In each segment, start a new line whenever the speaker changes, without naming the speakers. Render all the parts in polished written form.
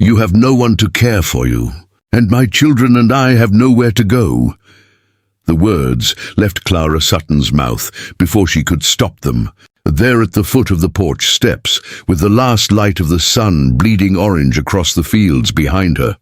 You have no one to care for you, and my children and I have nowhere to go." The words left Clara Sutton's mouth before she could stop them. There at the foot of the porch steps, with the last light of the sun bleeding orange across the fields behind her.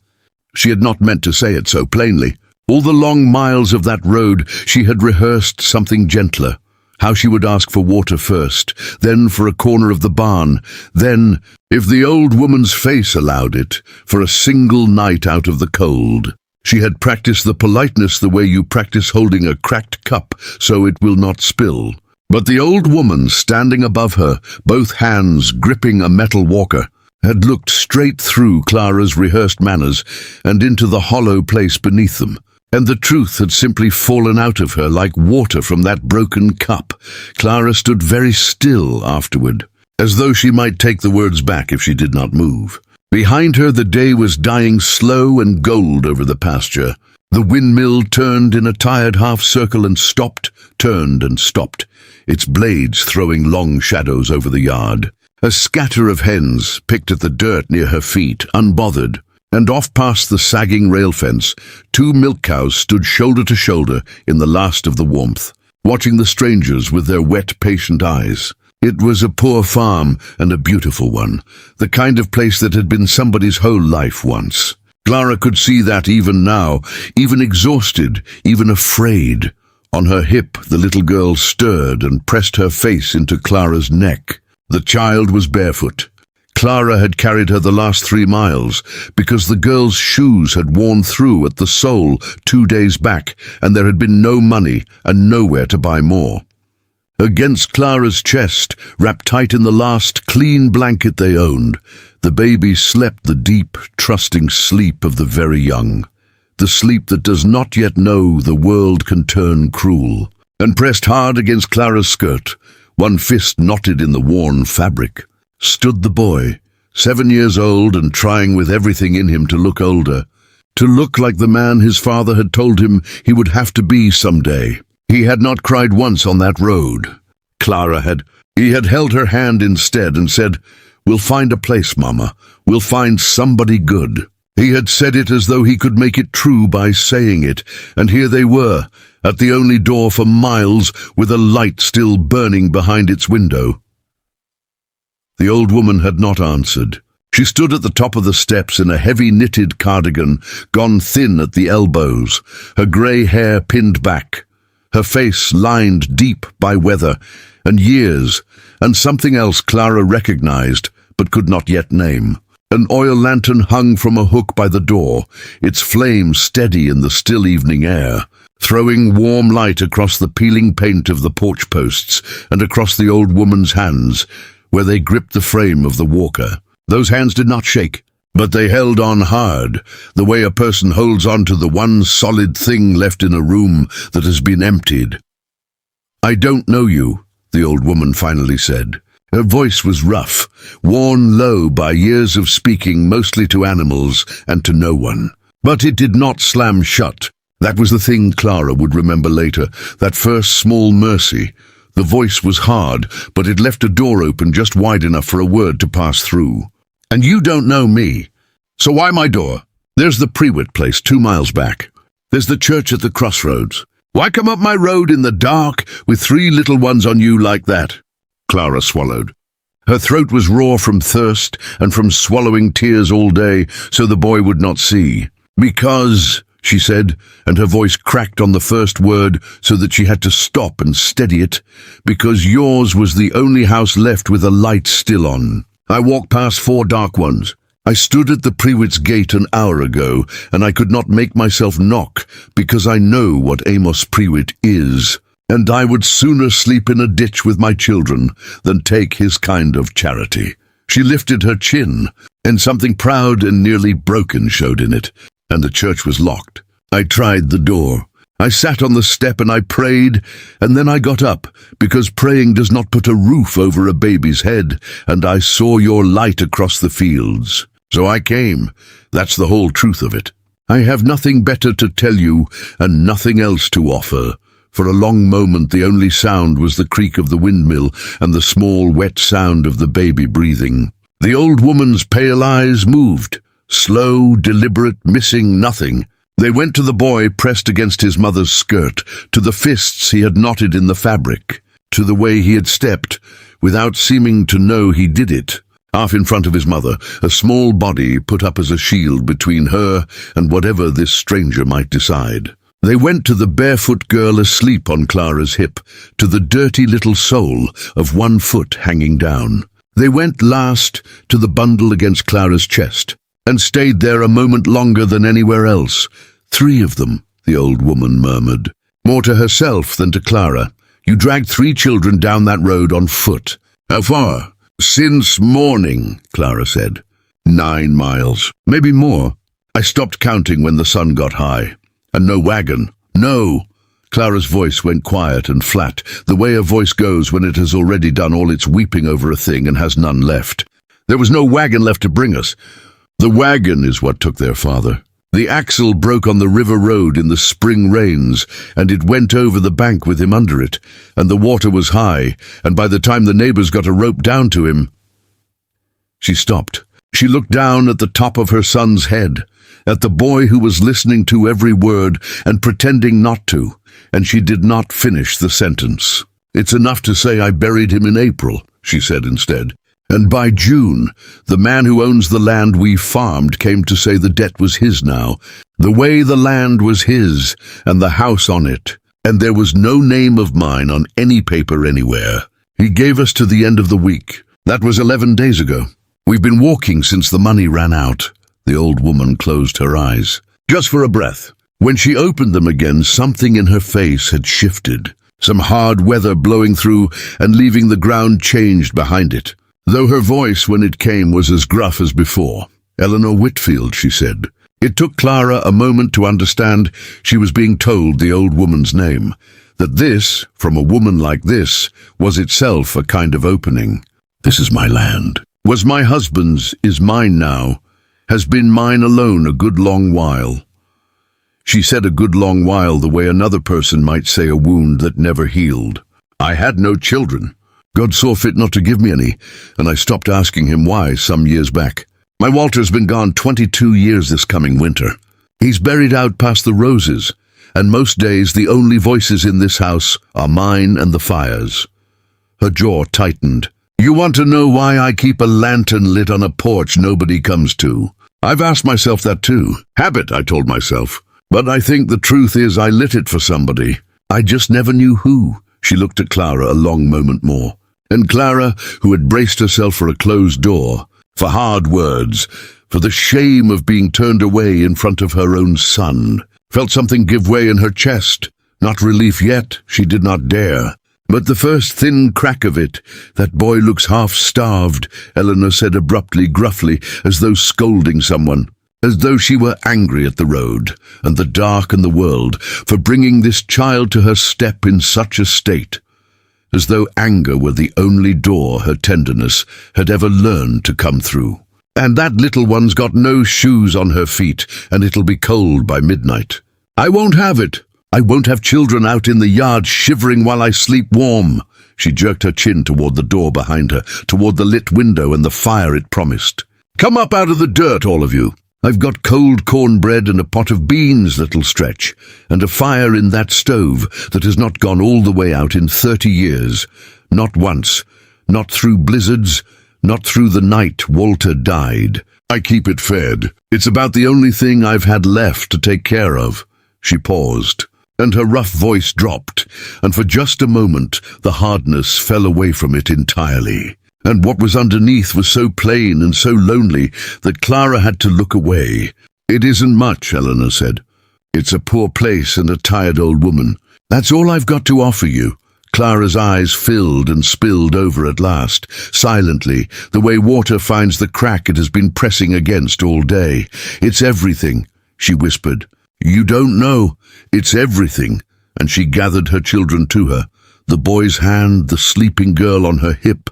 She had not meant to say it so plainly. All the long miles of that road she had rehearsed something gentler. How she would ask for water first, then for a corner of the barn, then, if the old woman's face allowed it, for a single night out of the cold. She had practiced the politeness the way you practice holding a cracked cup so it will not spill. But the old woman standing above her, both hands gripping a metal walker, had looked straight through Clara's rehearsed manners and into the hollow place beneath them. And the truth had simply fallen out of her like water from that broken cup. Clara stood very still afterward, as though she might take the words back if she did not move. Behind her the day was dying slow and gold over the pasture. The windmill turned in a tired half-circle and stopped, turned and stopped, its blades throwing long shadows over the yard. A scatter of hens picked at the dirt near her feet, unbothered. And off past the sagging rail fence, 2 milk cows stood shoulder to shoulder in the last of the warmth, watching the strangers with their wet, patient eyes. It was a poor farm and a beautiful one, the kind of place that had been somebody's whole life once. Clara could see that even now, even exhausted, even afraid. On her hip, the little girl stirred and pressed her face into Clara's neck. The child was barefoot. Clara had carried her the last 3 miles because the girl's shoes had worn through at the sole 2 days back, and there had been no money and nowhere to buy more. Against Clara's chest, wrapped tight in the last clean blanket they owned, the baby slept the deep, trusting sleep of the very young, the sleep that does not yet know the world can turn cruel. And pressed hard against Clara's skirt, one fist knotted in the worn fabric, stood the boy, 7 years old and trying with everything in him to look older, to look like the man his father had told him he would have to be someday. He had not cried once on that road. Clara had. He had held her hand instead and said, "We'll find a place, Mama. We'll find somebody good." He had said it as though he could make it true by saying it, and here they were, at the only door for miles, with a light still burning behind its window. The old woman had not answered. She stood at the top of the steps in a heavy knitted cardigan, gone thin at the elbows, her grey hair pinned back, her face lined deep by weather and years, and something else Clara recognized but could not yet name. An oil lantern hung from a hook by the door, its flame steady in the still evening air, throwing warm light across the peeling paint of the porch posts and across the old woman's hands, where they gripped the frame of the walker. Those hands did not shake, but they held on hard, the way a person holds on to the one solid thing left in a room that has been emptied. "I don't know you," the old woman finally said. Her voice was rough, worn low by years of speaking mostly to animals and to no one. But it did not slam shut. That was the thing Clara would remember later, that first small mercy. The voice was hard, but it left a door open just wide enough for a word to pass through. "And you don't know me. So why my door? There's the Prewitt place 2 miles back. There's the church at the crossroads. Why come up my road in the dark with 3 little ones on you like that?" Clara swallowed. Her throat was raw from thirst and from swallowing tears all day so the boy would not see. "Because," she said, and her voice cracked on the first word so that she had to stop and steady it, "because yours was the only house left with a light still on. I walked past 4 dark ones. I stood at the Prewitts' gate an hour ago, and I could not make myself knock because I know what Amos Prewitt is, and I would sooner sleep in a ditch with my children than take his kind of charity." She lifted her chin, and something proud and nearly broken showed in it, and the church was locked. I tried the door. I sat on the step and I prayed, and then I got up, because praying does not put a roof over a baby's head, and I saw your light across the fields. So I came. That's the whole truth of it. I have nothing better to tell you, and nothing else to offer. For a long moment the only sound was the creak of the windmill and the small wet sound of the baby breathing. The old woman's pale eyes moved, slow, deliberate, missing nothing. They went to the boy pressed against his mother's skirt, to the fists he had knotted in the fabric, to the way he had stepped, without seeming to know he did it, half in front of his mother, a small body put up as a shield between her and whatever this stranger might decide. They went to the barefoot girl asleep on Clara's hip, to the dirty little sole of one foot hanging down. They went last to the bundle against Clara's chest, and stayed there a moment longer than anywhere else. 3 of them, the old woman murmured, more to herself than to Clara. You dragged 3 children down that road on foot. How far? Since morning, Clara said. 9 miles, maybe more. I stopped counting when the sun got high. And no wagon. No. Clara's voice went quiet and flat, the way a voice goes when it has already done all its weeping over a thing and has none left. There was no wagon left to bring us. The wagon is what took their father. The axle broke on the river road in the spring rains, and it went over the bank with him under it, and the water was high, and by the time the neighbors got a rope down to him... She stopped. She looked down at the top of her son's head, at the boy who was listening to every word and pretending not to, and she did not finish the sentence. It's enough to say I buried him in April, she said instead. And by June, the man who owns the land we farmed came to say the debt was his now, the way the land was his and the house on it, and there was no name of mine on any paper anywhere. He gave us to the end of the week. That was 11 days ago. We've been walking since the money ran out. The old woman closed her eyes, just for a breath. When she opened them again, something in her face had shifted, some hard weather blowing through and leaving the ground changed behind it. Though her voice, when it came, was as gruff as before. Eleanor Whitfield, she said. It took Clara a moment to understand she was being told the old woman's name, that this, from a woman like this, was itself a kind of opening. This is my land. Was my husband's, is mine now, has been mine alone a good long while. She said a good long while the way another person might say a wound that never healed. I had no children. God saw fit not to give me any, and I stopped asking him why some years back. My Walter's been gone 22 years this coming winter. He's buried out past the roses, and most days the only voices in this house are mine and the fire's. Her jaw tightened. You want to know why I keep a lantern lit on a porch nobody comes to? I've asked myself that too. Habit, I told myself. But I think the truth is I lit it for somebody. I just never knew who. She looked at Clara a long moment more. And Clara, who had braced herself for a closed door, for hard words, for the shame of being turned away in front of her own son, felt something give way in her chest. Not relief yet, she did not dare. But the first thin crack of it, that boy looks half-starved, Eleanor said abruptly, gruffly, as though scolding someone, as though she were angry at the road, and the dark and the world, for bringing this child to her step in such a state, as though anger were the only door her tenderness had ever learned to come through. And that little one's got no shoes on her feet, and it'll be cold by midnight. I won't have it. I won't have children out in the yard shivering while I sleep warm. She jerked her chin toward the door behind her, toward the lit window and the fire it promised. Come up out of the dirt, all of you. I've got cold cornbread and a pot of beans that'll stretch, and a fire in that stove that has not gone all the way out in 30 years. Not once. Not through blizzards. Not through the night Walter died. I keep it fed. It's about the only thing I've had left to take care of. She paused, and her rough voice dropped, and for just a moment the hardness fell away from it entirely. And what was underneath was so plain and so lonely that Clara had to look away. It isn't much, Eleanor said. It's a poor place and a tired old woman. That's all I've got to offer you. Clara's eyes filled and spilled over at last, silently, the way water finds the crack it has been pressing against all day. It's everything, she whispered. You don't know. It's everything. And she gathered her children to her, the boy's hand, the sleeping girl on her hip,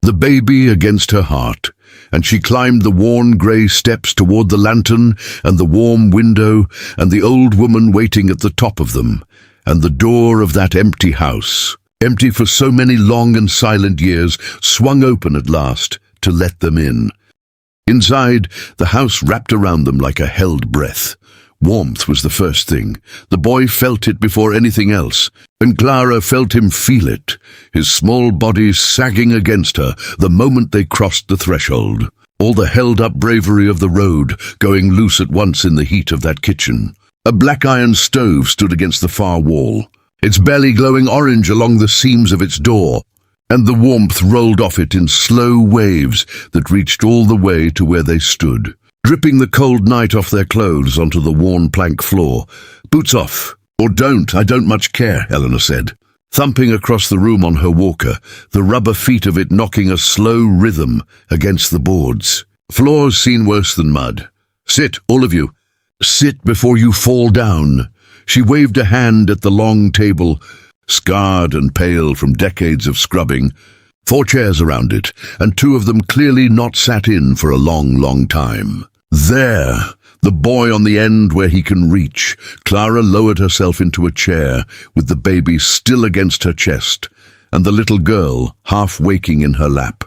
the baby against her heart, and she climbed the worn grey steps toward the lantern and the warm window and the old woman waiting at the top of them, and the door of that empty house, empty for so many long and silent years, swung open at last to let them in. Inside, the house wrapped around them like a held breath. Warmth was the first thing. The boy felt it before anything else, and Clara felt him feel it, his small body sagging against her the moment they crossed the threshold. All the held-up bravery of the road going loose at once in the heat of that kitchen. A black iron stove stood against the far wall, its belly glowing orange along the seams of its door, and the warmth rolled off it in slow waves that reached all the way to where they stood, dripping the cold night off their clothes onto the worn plank floor. "Boots off, or don't, I don't much care," Eleanor said, thumping across the room on her walker, the rubber feet of it knocking a slow rhythm against the boards. "Floors seen worse than mud. Sit, all of you. Sit before you fall down." She waved a hand at the long table, scarred and pale from decades of scrubbing. 4 chairs around it, and 2 of them clearly not sat in for a long, long time. There, the boy on the end where he can reach. Clara lowered herself into a chair, with the baby still against her chest, and the little girl half waking in her lap.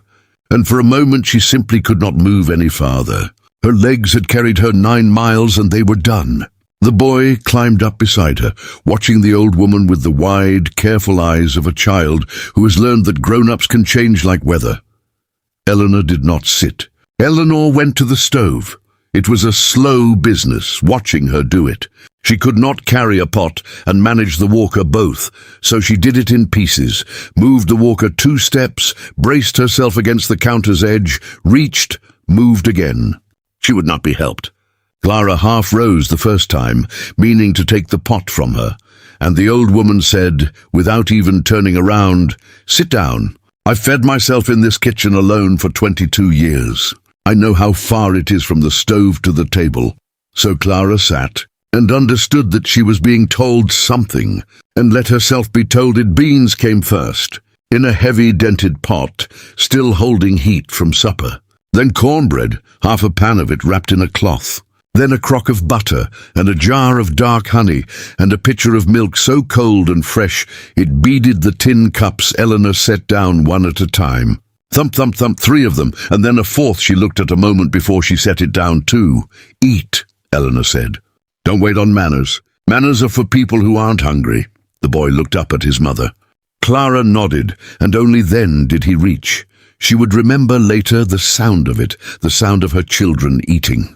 And for a moment she simply could not move any farther. Her legs had carried her 9 miles, and they were done. The boy climbed up beside her, watching the old woman with the wide, careful eyes of a child who has learned that grown-ups can change like weather. Eleanor did not sit. Eleanor went to the stove. It was a slow business, watching her do it. She could not carry a pot and manage the walker both, so she did it in pieces, moved the walker 2 steps, braced herself against the counter's edge, reached, moved again. She would not be helped. Clara half rose the first time, meaning to take the pot from her, and the old woman said, without even turning around, "Sit down. I've fed myself in this kitchen alone for 22 years. I know how far it is from the stove to the table." So Clara sat, and understood that she was being told something, and let herself be told it. Beans came first, in a heavy dented pot, still holding heat from supper. Then cornbread, half a pan of it wrapped in a cloth. Then a crock of butter, and a jar of dark honey, and a pitcher of milk so cold and fresh it beaded the tin cups Eleanor set down one at a time. Thump, thump, thump, 3 of them, and then a 4th she looked at a moment before she set it down too. "Eat," Eleanor said. "Don't wait on manners. Manners are for people who aren't hungry." The boy looked up at his mother. Clara nodded, and only then did he reach. She would remember later the sound of it, the sound of her children eating.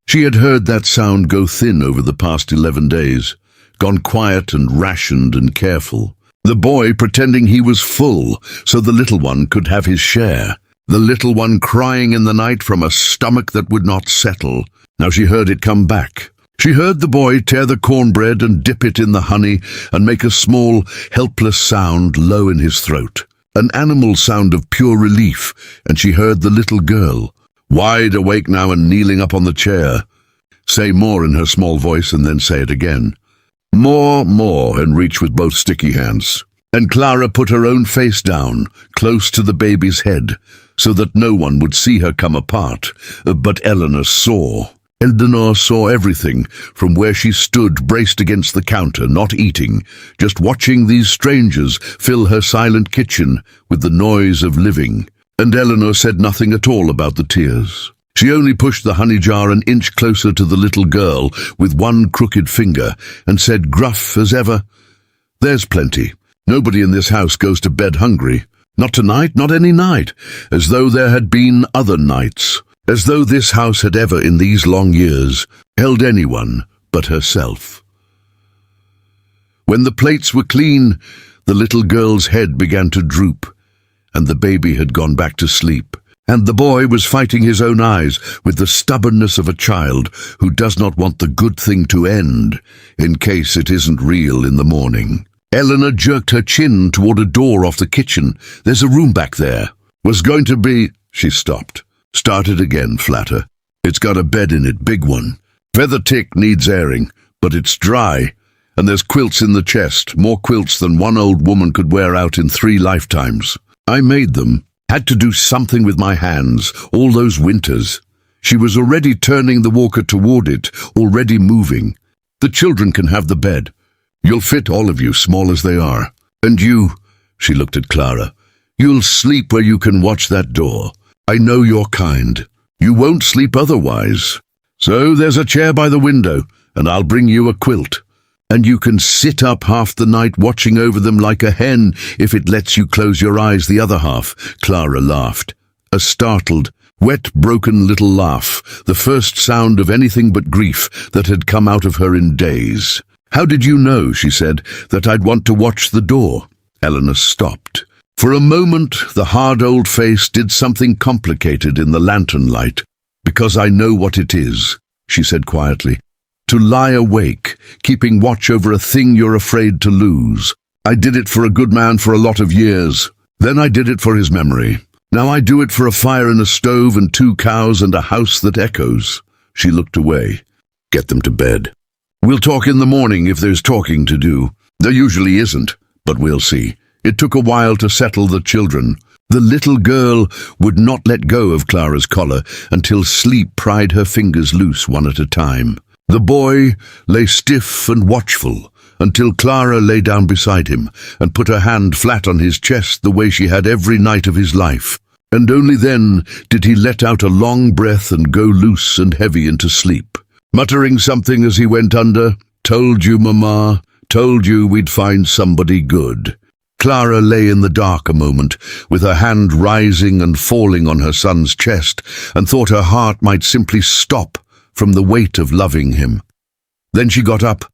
She had heard that sound go thin over the past 11 days, gone quiet and rationed and careful. The boy pretending he was full so the little one could have his share. The little one crying in the night from a stomach that would not settle. Now she heard it come back. She heard the boy tear the cornbread and dip it in the honey and make a small, helpless sound low in his throat. An animal sound of pure relief, and she heard the little girl, wide awake now and kneeling up on the chair, say more in her small voice and then say it again. More, and reach with both sticky hands. And Clara put her own face down, close to the baby's head, so that no one would see her come apart. But Eleanor saw. Eleanor saw everything, from where she stood braced against the counter, not eating, just watching these strangers fill her silent kitchen with the noise of living. And Eleanor said nothing at all about the tears. She only pushed the honey jar an inch closer to the little girl with one crooked finger and said, gruff as ever, "There's plenty. Nobody in this house goes to bed hungry. Not tonight, not any night, as though there had been other nights, as though this house had ever in these long years held anyone but herself." When the plates were clean, the little girl's head began to droop, and the baby had gone back to sleep, and the boy was fighting his own eyes with the stubbornness of a child who does not want the good thing to end, in case it isn't real in the morning. Eleanor jerked her chin toward a door off the kitchen. "There's a room back there. Was going to be—" She stopped. Started again, flatter. "It's got a bed in it, big one. Feather tick needs airing, but it's dry. And there's quilts in the chest, more quilts than one old woman could wear out in 3 lifetimes. I made them. Had to do something with my hands, all those winters." She was already turning the walker toward it, already moving. "The children can have the bed. You'll fit, all of you, small as they are. And you," she looked at Clara, "you'll sleep where you can watch that door. I know you're kind." You won't sleep otherwise. So there's a chair by the window, and I'll bring you a quilt. And you can sit up half the night watching over them like a hen if it lets you close your eyes the other half." Clara laughed. A startled, wet, broken little laugh, the first sound of anything but grief that had come out of her in days. "How did you know," she said, "that I'd want to watch the door?" Eleanor stopped. For a moment, the hard old face did something complicated in the lantern light. "Because I know what it is," she said quietly. "To lie awake, keeping watch over a thing you're afraid to lose. I did it for a good man for a lot of years. Then I did it for his memory. Now I do it for a fire and a stove and 2 cows and a house that echoes." She looked away. "Get them to bed. We'll talk in the morning if there's talking to do. There usually isn't, but we'll see." It took a while to settle the children. The little girl would not let go of Clara's collar until sleep pried her fingers loose one at a time. The boy lay stiff and watchful until Clara lay down beside him and put her hand flat on his chest the way she had every night of his life. And only then did he let out a long breath and go loose and heavy into sleep, muttering something as he went under. "Told you, Mama, told you we'd find somebody good." Clara lay in the dark a moment, with her hand rising and falling on her son's chest, and thought her heart might simply stop from the weight of loving him. Then she got up,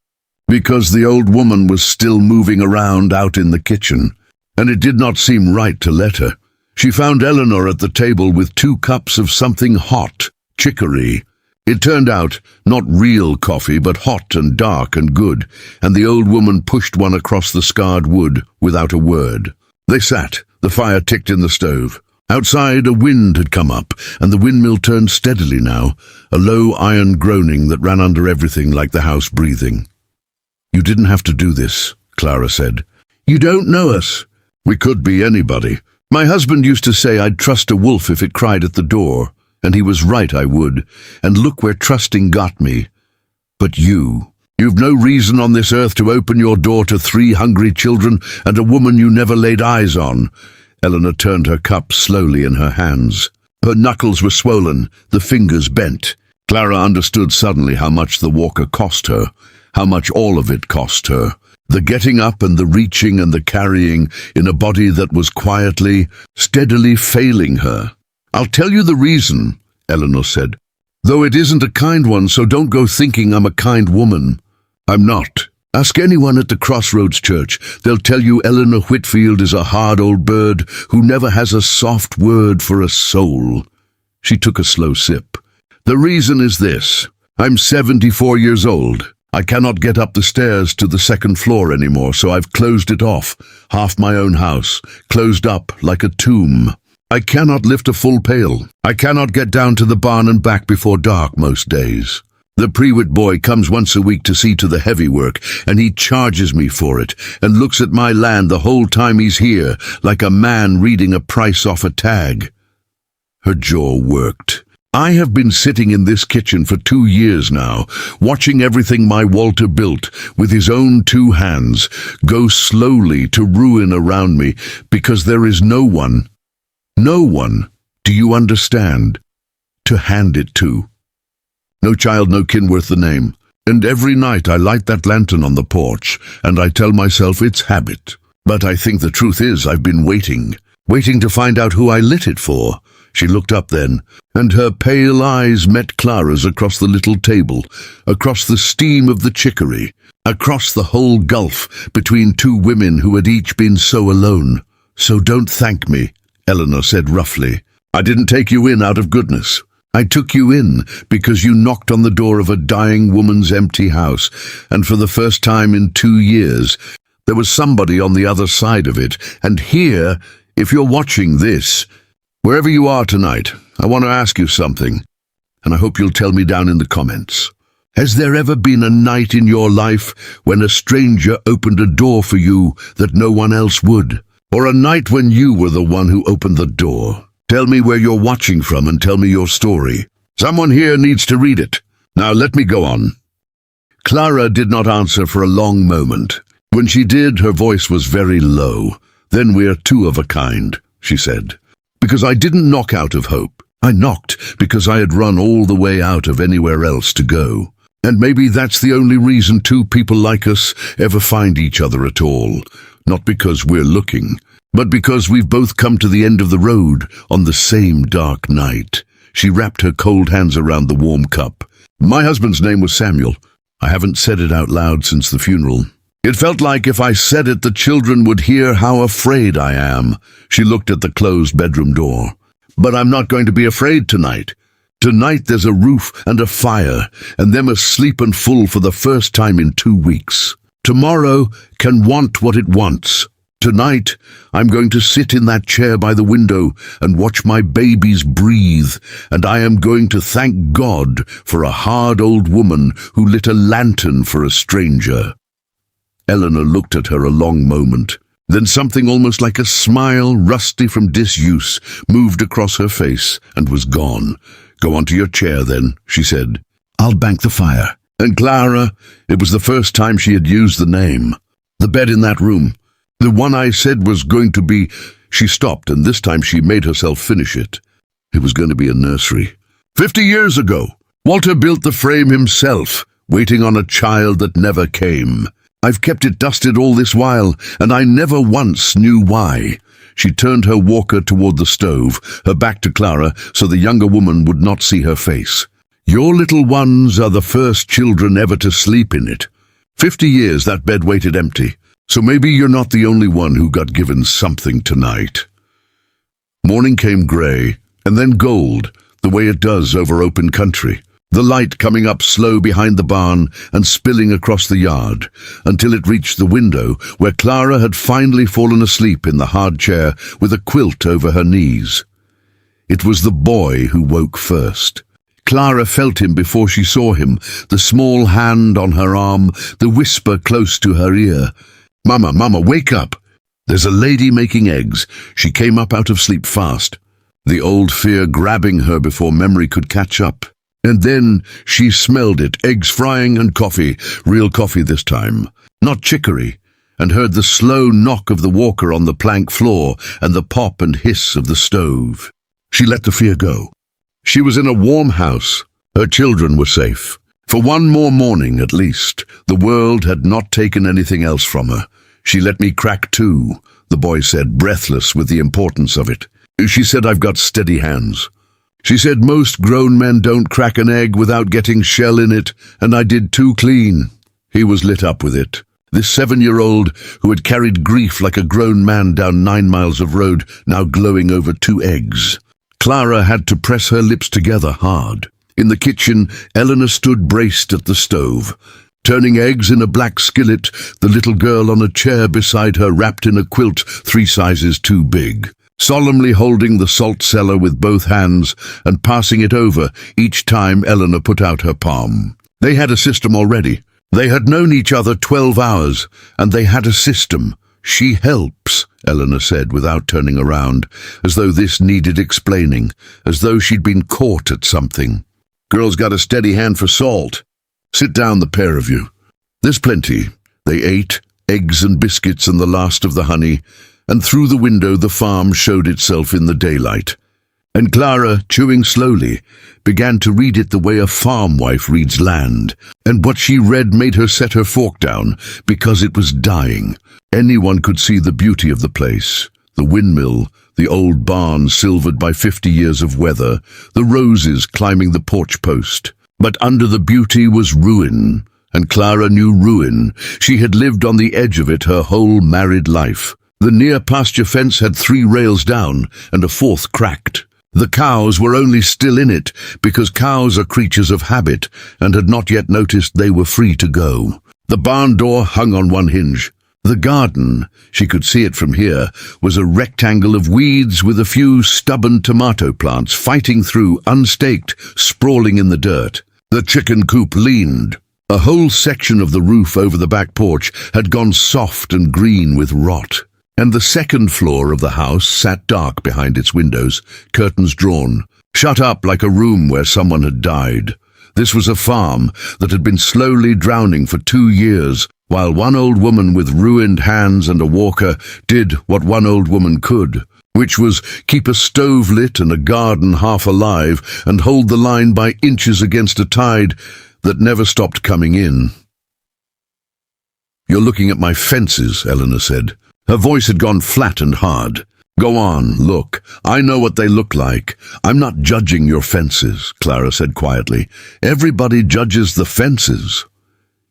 because the old woman was still moving around out in the kitchen, and it did not seem right to let her. She found Eleanor at the table with 2 cups of something hot, chicory. It turned out not real coffee, but hot and dark and good, and the old woman pushed one across the scarred wood without a word. They sat. The fire ticked in the stove. Outside, a wind had come up, and the windmill turned steadily now, a low iron groaning that ran under everything like the house breathing. "You didn't have to do this," Clara said. "You don't know us." "We could be anybody. My husband used to say I'd trust a wolf if it cried at the door. And he was right, I would, and look where trusting got me. But you've no reason on this earth to open your door to 3 hungry children and a woman you never laid eyes on." Eleanor turned her cup slowly in her hands. Her knuckles were swollen, the fingers bent. Clara understood suddenly how much the walker cost her, how much all of it cost her. The getting up and the reaching and the carrying in a body that was quietly, steadily failing her. "I'll tell you the reason," Eleanor said, "though it isn't a kind one, so don't go thinking I'm a kind woman. I'm not. Ask anyone at the Crossroads Church. They'll tell you Eleanor Whitfield is a hard old bird who never has a soft word for a soul." She took a slow sip. "The reason is this. I'm 74 years old. I cannot get up the stairs to the 2nd floor anymore, so I've closed it off, half my own house, closed up like a tomb. I cannot lift a full pail. I cannot get down to the barn and back before dark most days. The Prewitt boy comes once a week to see to the heavy work, and he charges me for it, and looks at my land the whole time he's here, like a man reading a price off a tag." Her jaw worked. "I have been sitting in this kitchen for 2 years now, watching everything my Walter built with his own 2 hands go slowly to ruin around me, because there is no one, do you understand, to hand it to. No child, no kin worth the name. And every night I light that lantern on the porch, and I tell myself it's habit. But I think the truth is I've been waiting to find out who I lit it for." She looked up then, and her pale eyes met Clara's across the little table, across the steam of the chicory, across the whole gulf between 2 women who had each been so alone. "So don't thank me," Eleanor said roughly. "I didn't take you in out of goodness. I took you in because you knocked on the door of a dying woman's empty house, and for the first time in 2 years, there was somebody on the other side of it. And here, if you're watching this, wherever you are tonight, I want to ask you something, and I hope you'll tell me down in the comments. Has there ever been a night in your life when a stranger opened a door for you that no one else would? Or a night when you were the one who opened the door? Tell me where you're watching from and tell me your story. Someone here needs to read it. Now let me go on." Clara did not answer for a long moment. When she did, her voice was very low. "Then we're 2 of a kind," she said. "Because I didn't knock out of hope. I knocked because I had run all the way out of anywhere else to go. And maybe that's the only reason two people like us ever find each other at all. Not because we're looking, but because we've both come to the end of the road on the same dark night. She wrapped her cold hands around the warm cup. My husband's name was Samuel. I haven't said it out loud since the funeral. It felt like if I said it, the children would hear how afraid I am. She looked at the closed bedroom door. But I'm not going to be afraid tonight. Tonight there's a roof and a fire, and them asleep and full for the first time in 2 weeks. Tomorrow can want what it wants. Tonight, I'm going to sit in that chair by the window and watch my babies breathe, and I am going to thank God for a hard old woman who lit a lantern for a stranger. Eleanor looked at her a long moment. Then something almost like a smile, rusty from disuse, moved across her face and was gone. Go on to your chair then, she said. I'll bank the fire. And Clara, it was the first time she had used the name. The bed in that room. The one I said was going to be... She stopped, and this time she made herself finish it. It was going to be a nursery. 50 years ago, Walter built the frame himself, waiting on a child that never came. I've kept it dusted all this while, and I never once knew why. She turned her walker toward the stove, her back to Clara, so the younger woman would not see her face. Your little ones are the first children ever to sleep in it. 50 years that bed waited empty. So maybe you're not the only one who got given something tonight. Morning came grey, and then gold, the way it does over open country. The light coming up slow behind the barn and spilling across the yard, until it reached the window, where Clara had finally fallen asleep in the hard chair with a quilt over her knees. It was the boy who woke first. Clara felt him before she saw him, the small hand on her arm, the whisper close to her ear. "Mama, Mama, wake up! There's a lady making eggs." She came up out of sleep fast, the old fear grabbing her before memory could catch up. And then she smelled it, eggs frying and coffee, real coffee this time, not chicory, and heard the slow knock of the walker on the plank floor and the pop and hiss of the stove. She let the fear go. She was in a warm house. Her children were safe. For one more morning, at least, the world had not taken anything else from her. "She let me crack too," the boy said, breathless with the importance of it. She said, "I've got steady hands." She said, "Most grown men don't crack an egg without getting shell in it, and I did too clean." He was lit up with it. This 7-year-old who had carried grief like a grown man down 9 miles of road, now glowing over 2 eggs. Clara had to press her lips together hard. In the kitchen, Eleanor stood braced at the stove, turning eggs in a black skillet, the little girl on a chair beside her wrapped in a quilt 3 sizes too big, solemnly holding the salt cellar with both hands and passing it over each time Eleanor put out her palm. They had a system already. They had known each other 12 hours, and they had a system. "She helps," Eleanor said without turning around, as though this needed explaining, as though she'd been caught at something. "Girl's got a steady hand for salt. Sit down, the pair of you. There's plenty." They ate, eggs and biscuits and the last of the honey, and through the window the farm showed itself in the daylight. And Clara, chewing slowly, began to read it the way a farm wife reads land, and what she read made her set her fork down, because it was dying. Anyone could see the beauty of the place, the windmill, the old barn silvered by 50 years of weather, the roses climbing the porch post. But under the beauty was ruin, and Clara knew ruin. She had lived on the edge of it her whole married life. The near pasture fence had 3 rails down, and a 4th cracked. The cows were only still in it because cows are creatures of habit and had not yet noticed they were free to go. The barn door hung on one hinge. The garden, she could see it from here, was a rectangle of weeds with a few stubborn tomato plants fighting through, unstaked, sprawling in the dirt. The chicken coop leaned. A whole section of the roof over the back porch had gone soft and green with rot. And the second floor of the house sat dark behind its windows, curtains drawn, shut up like a room where someone had died. This was a farm that had been slowly drowning for 2 years, while one old woman with ruined hands and a walker did what one old woman could, which was keep a stove lit and a garden half alive and hold the line by inches against a tide that never stopped coming in. "You're looking at my fences," Eleanor said. Her voice had gone flat and hard. "Go on, look. I know what they look like. I'm not judging your fences," Clara said quietly. "Everybody judges the fences."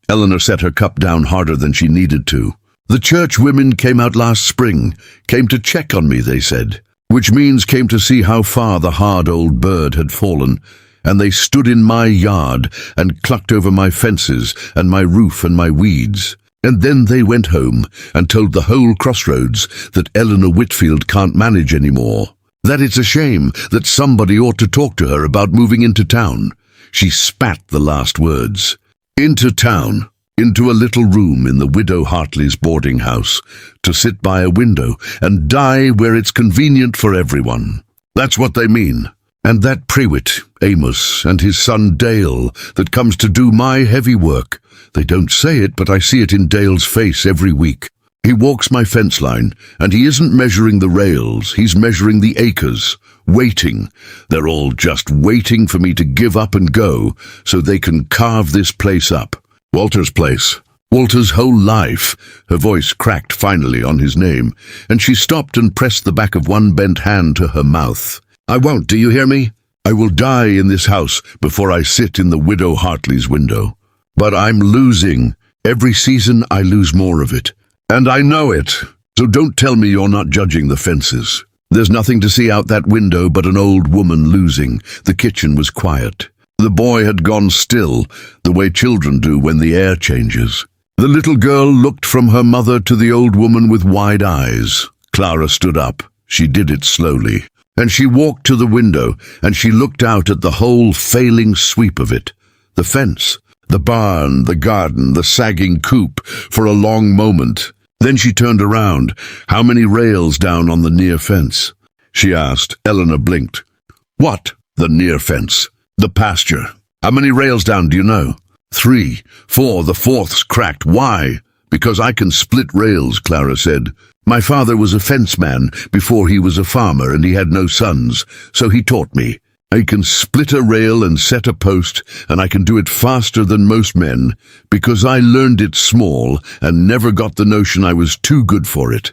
Eleanor set her cup down harder than she needed to. "The church women came out last spring, came to check on me," they said, which means came to see how far the hard old bird had fallen, and they stood in my yard and clucked over my fences and my roof and my weeds. And then they went home and told the whole crossroads that Eleanor Whitfield can't manage anymore, that it's a shame, that somebody ought to talk to her about moving into town. She spat the last words. Into town, into a little room in the widow Hartley's boarding house, to sit by a window and die where it's convenient for everyone. That's what they mean. And that Prewitt, Amos, and his son Dale, that comes to do my heavy work. They don't say it, but I see it in Dale's face every week. He walks my fence line, and he isn't measuring the rails, he's measuring the acres, waiting. They're all just waiting for me to give up and go, so they can carve this place up. Walter's place. Walter's whole life. Her voice cracked finally on his name, and she stopped and pressed the back of one bent hand to her mouth. "I won't, do you hear me? I will die in this house before I sit in the widow Hartley's window. But I'm losing. Every season I lose more of it. And I know it. So don't tell me you're not judging the fences. There's nothing to see out that window but an old woman losing." The kitchen was quiet. The boy had gone still, the way children do when the air changes. The little girl looked from her mother to the old woman with wide eyes. Clara stood up. She did it slowly. And she walked to the window, and she looked out at the whole failing sweep of it. The fence, the barn, the garden, the sagging coop, for a long moment. Then she turned around. "How many rails down on the near fence?" she asked. Eleanor blinked. "What? The near fence? The pasture. How many rails down do you know?" 3, 4, the fourth's cracked. "Why?" "Because I can split rails," Clara said. "My father was a fenceman before he was a farmer, and he had no sons, so he taught me. I can split a rail and set a post, and I can do it faster than most men, because I learned it small and never got the notion I was too good for it."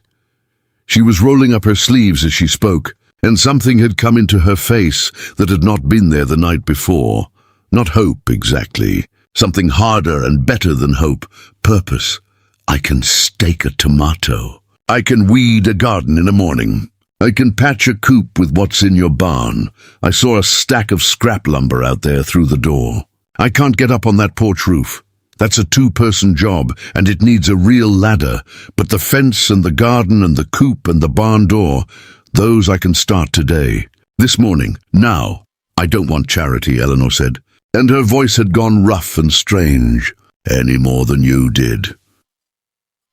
She was rolling up her sleeves as she spoke, and something had come into her face that had not been there the night before. Not hope, exactly. Something harder and better than hope. Purpose. "I can stake a tomato. I can weed a garden in a morning. I can patch a coop with what's in your barn. I saw a stack of scrap lumber out there through the door. I can't get up on that porch roof. That's a 2-person job, and it needs a real ladder. But the fence and the garden and the coop and the barn door, those I can start today. This morning. Now." "I don't want charity," Eleanor said, and her voice had gone rough and strange. "Any more than you did."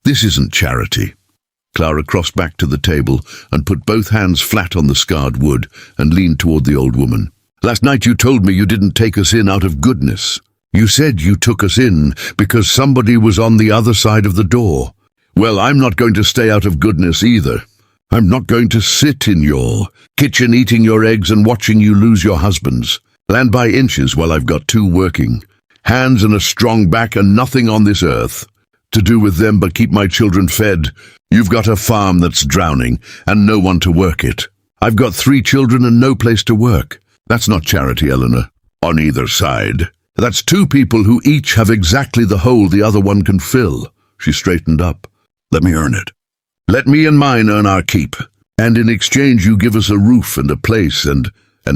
"This isn't charity." Clara crossed back to the table and put both hands flat on the scarred wood and leaned toward the old woman. "Last night you told me you didn't take us in out of goodness. You said you took us in because somebody was on the other side of the door. Well, I'm not going to stay out of goodness either. I'm not going to sit in your kitchen eating your eggs and watching you lose your husbands. Land by inches while I've got 2 working. Hands and a strong back and nothing on this earth to do with them but keep my children fed. You've got a farm that's drowning and no one to work it. I've got 3 children and no place to work. That's not charity, Eleanor. On either side. That's 2 people who each have exactly the hole the other one can fill." She straightened up. "Let me earn it. Let me and mine earn our keep. And in exchange you give us a roof and a place and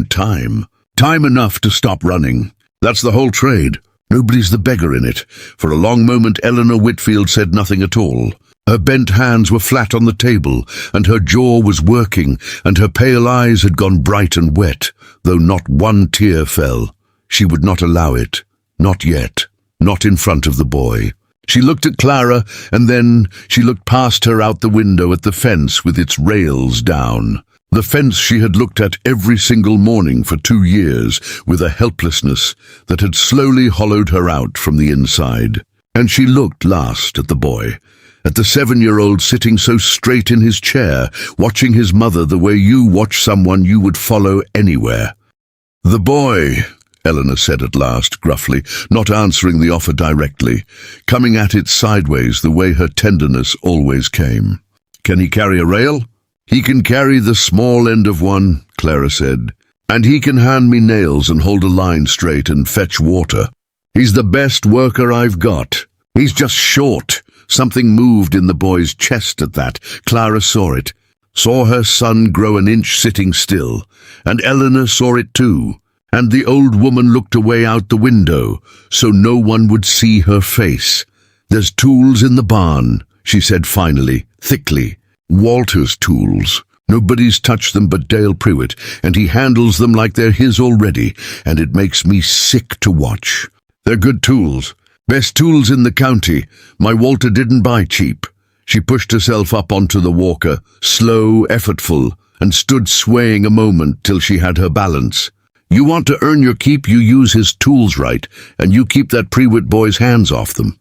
time. Time enough to stop running. That's the whole trade. Nobody's the beggar in it." For a long moment Eleanor Whitfield said nothing at all. Her bent hands were flat on the table, and her jaw was working, and her pale eyes had gone bright and wet, though not one tear fell. She would not allow it. Not yet. Not in front of the boy. She looked at Clara, and then she looked past her out the window at the fence with its rails down. The fence she had looked at every single morning for 2 years with a helplessness that had slowly hollowed her out from the inside. And she looked last at the boy, at the 7-year-old sitting so straight in his chair, watching his mother the way you watch someone you would follow anywhere. "The boy," Eleanor said at last, gruffly, not answering the offer directly, coming at it sideways the way her tenderness always came. "Can he carry a rail?" "He can carry the small end of one," Clara said. "And he can hand me nails and hold a line straight and fetch water. He's the best worker I've got. He's just short." Something moved in the boy's chest at that. Clara saw it, saw her son grow an inch sitting still, and Eleanor saw it too. And the old woman looked away out the window, so no one would see her face. "There's tools in the barn," she said finally, thickly. "Walter's tools. Nobody's touched them but Dale Prewitt, and he handles them like they're his already, and it makes me sick to watch. They're good tools. Best tools in the county. My Walter didn't buy cheap." She pushed herself up onto the walker, slow, effortful, and stood swaying a moment till she had her balance. "You want to earn your keep, you use his tools right, and you keep that Prewitt boy's hands off them.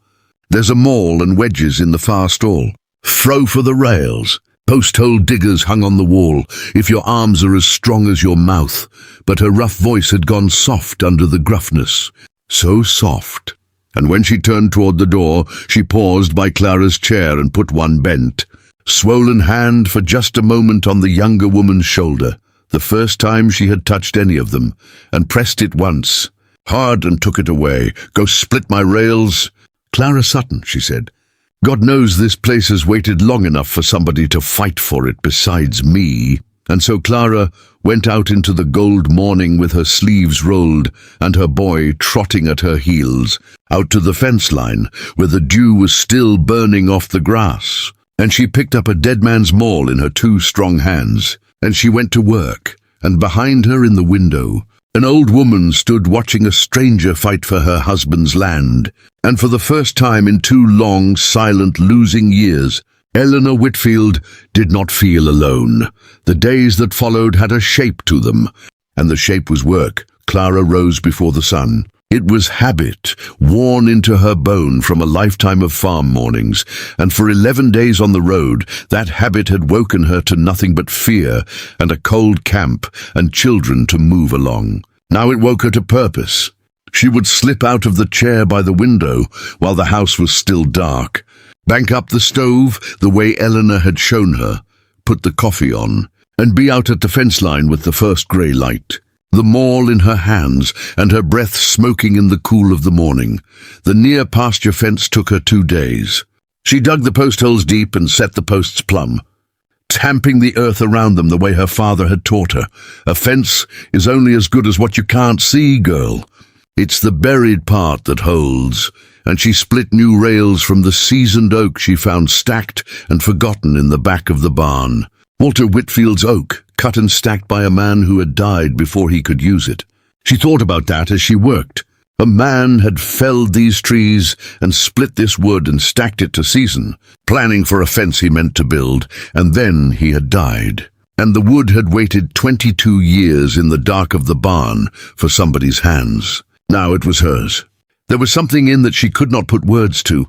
There's a maul and wedges in the far stall. Throw for the rails. Post-hole diggers hung on the wall, if your arms are as strong as your mouth." But her rough voice had gone soft under the gruffness. So soft. And when she turned toward the door, she paused by Clara's chair and put one bent, swollen hand for just a moment on the younger woman's shoulder, the first time she had touched any of them, and pressed it once, hard, and took it away. "Go split my rails." "Clara Sutton," she said. "God knows this place has waited long enough for somebody to fight for it besides me." And so Clara went out into the gold morning with her sleeves rolled and her boy trotting at her heels, out to the fence line where the dew was still burning off the grass. And she picked up a dead man's maul in her 2 strong hands, and she went to work, and behind her in the window, an old woman stood watching a stranger fight for her husband's land, and for the first time in 2 long, silent, losing years, Eleanor Whitfield did not feel alone. The days that followed had a shape to them, and the shape was work. Clara rose before the sun. It was habit, worn into her bone from a lifetime of farm mornings, and for 11 days on the road, that habit had woken her to nothing but fear and a cold camp and children to move along. Now it woke her to purpose. She would slip out of the chair by the window while the house was still dark, bank up the stove the way Eleanor had shown her, put the coffee on, and be out at the fence line with the first grey light. The maul in her hands and her breath smoking in the cool of the morning. The near pasture fence took her 2 days. She dug the post holes deep and set the posts plumb, tamping the earth around them the way her father had taught her. A fence is only as good as what you can't see, girl. It's the buried part that holds. And she split new rails from the seasoned oak she found stacked and forgotten in the back of the barn. Walter Whitfield's oak, cut and stacked by a man who had died before he could use it. She thought about that as she worked. A man had felled these trees and split this wood and stacked it to season, planning for a fence he meant to build, and then he had died. And the wood had waited 22 years in the dark of the barn for somebody's hands. Now it was hers. There was something in that she could not put words to,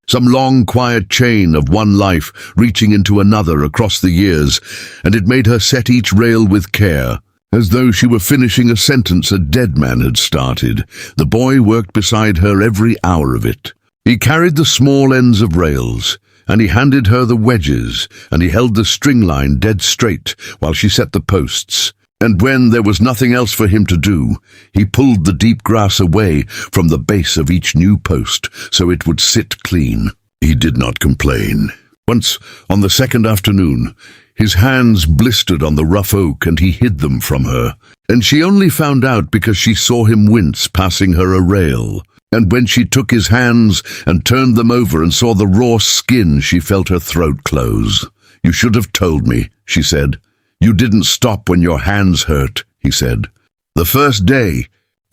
some long, quiet chain of one life reaching into another across the years, and it made her set each rail with care, as though she were finishing a sentence a dead man had started. The boy worked beside her every hour of it. He carried the small ends of rails, and he handed her the wedges, and he held the string line dead straight while she set the posts. And when there was nothing else for him to do, he pulled the deep grass away from the base of each new post so it would sit clean. He did not complain. Once, on the second afternoon, his hands blistered on the rough oak and he hid them from her, and she only found out because she saw him wince passing her a rail. And when she took his hands and turned them over and saw the raw skin, she felt her throat close. "You should have told me," she said. "You didn't stop when your hands hurt," he said. "The first day,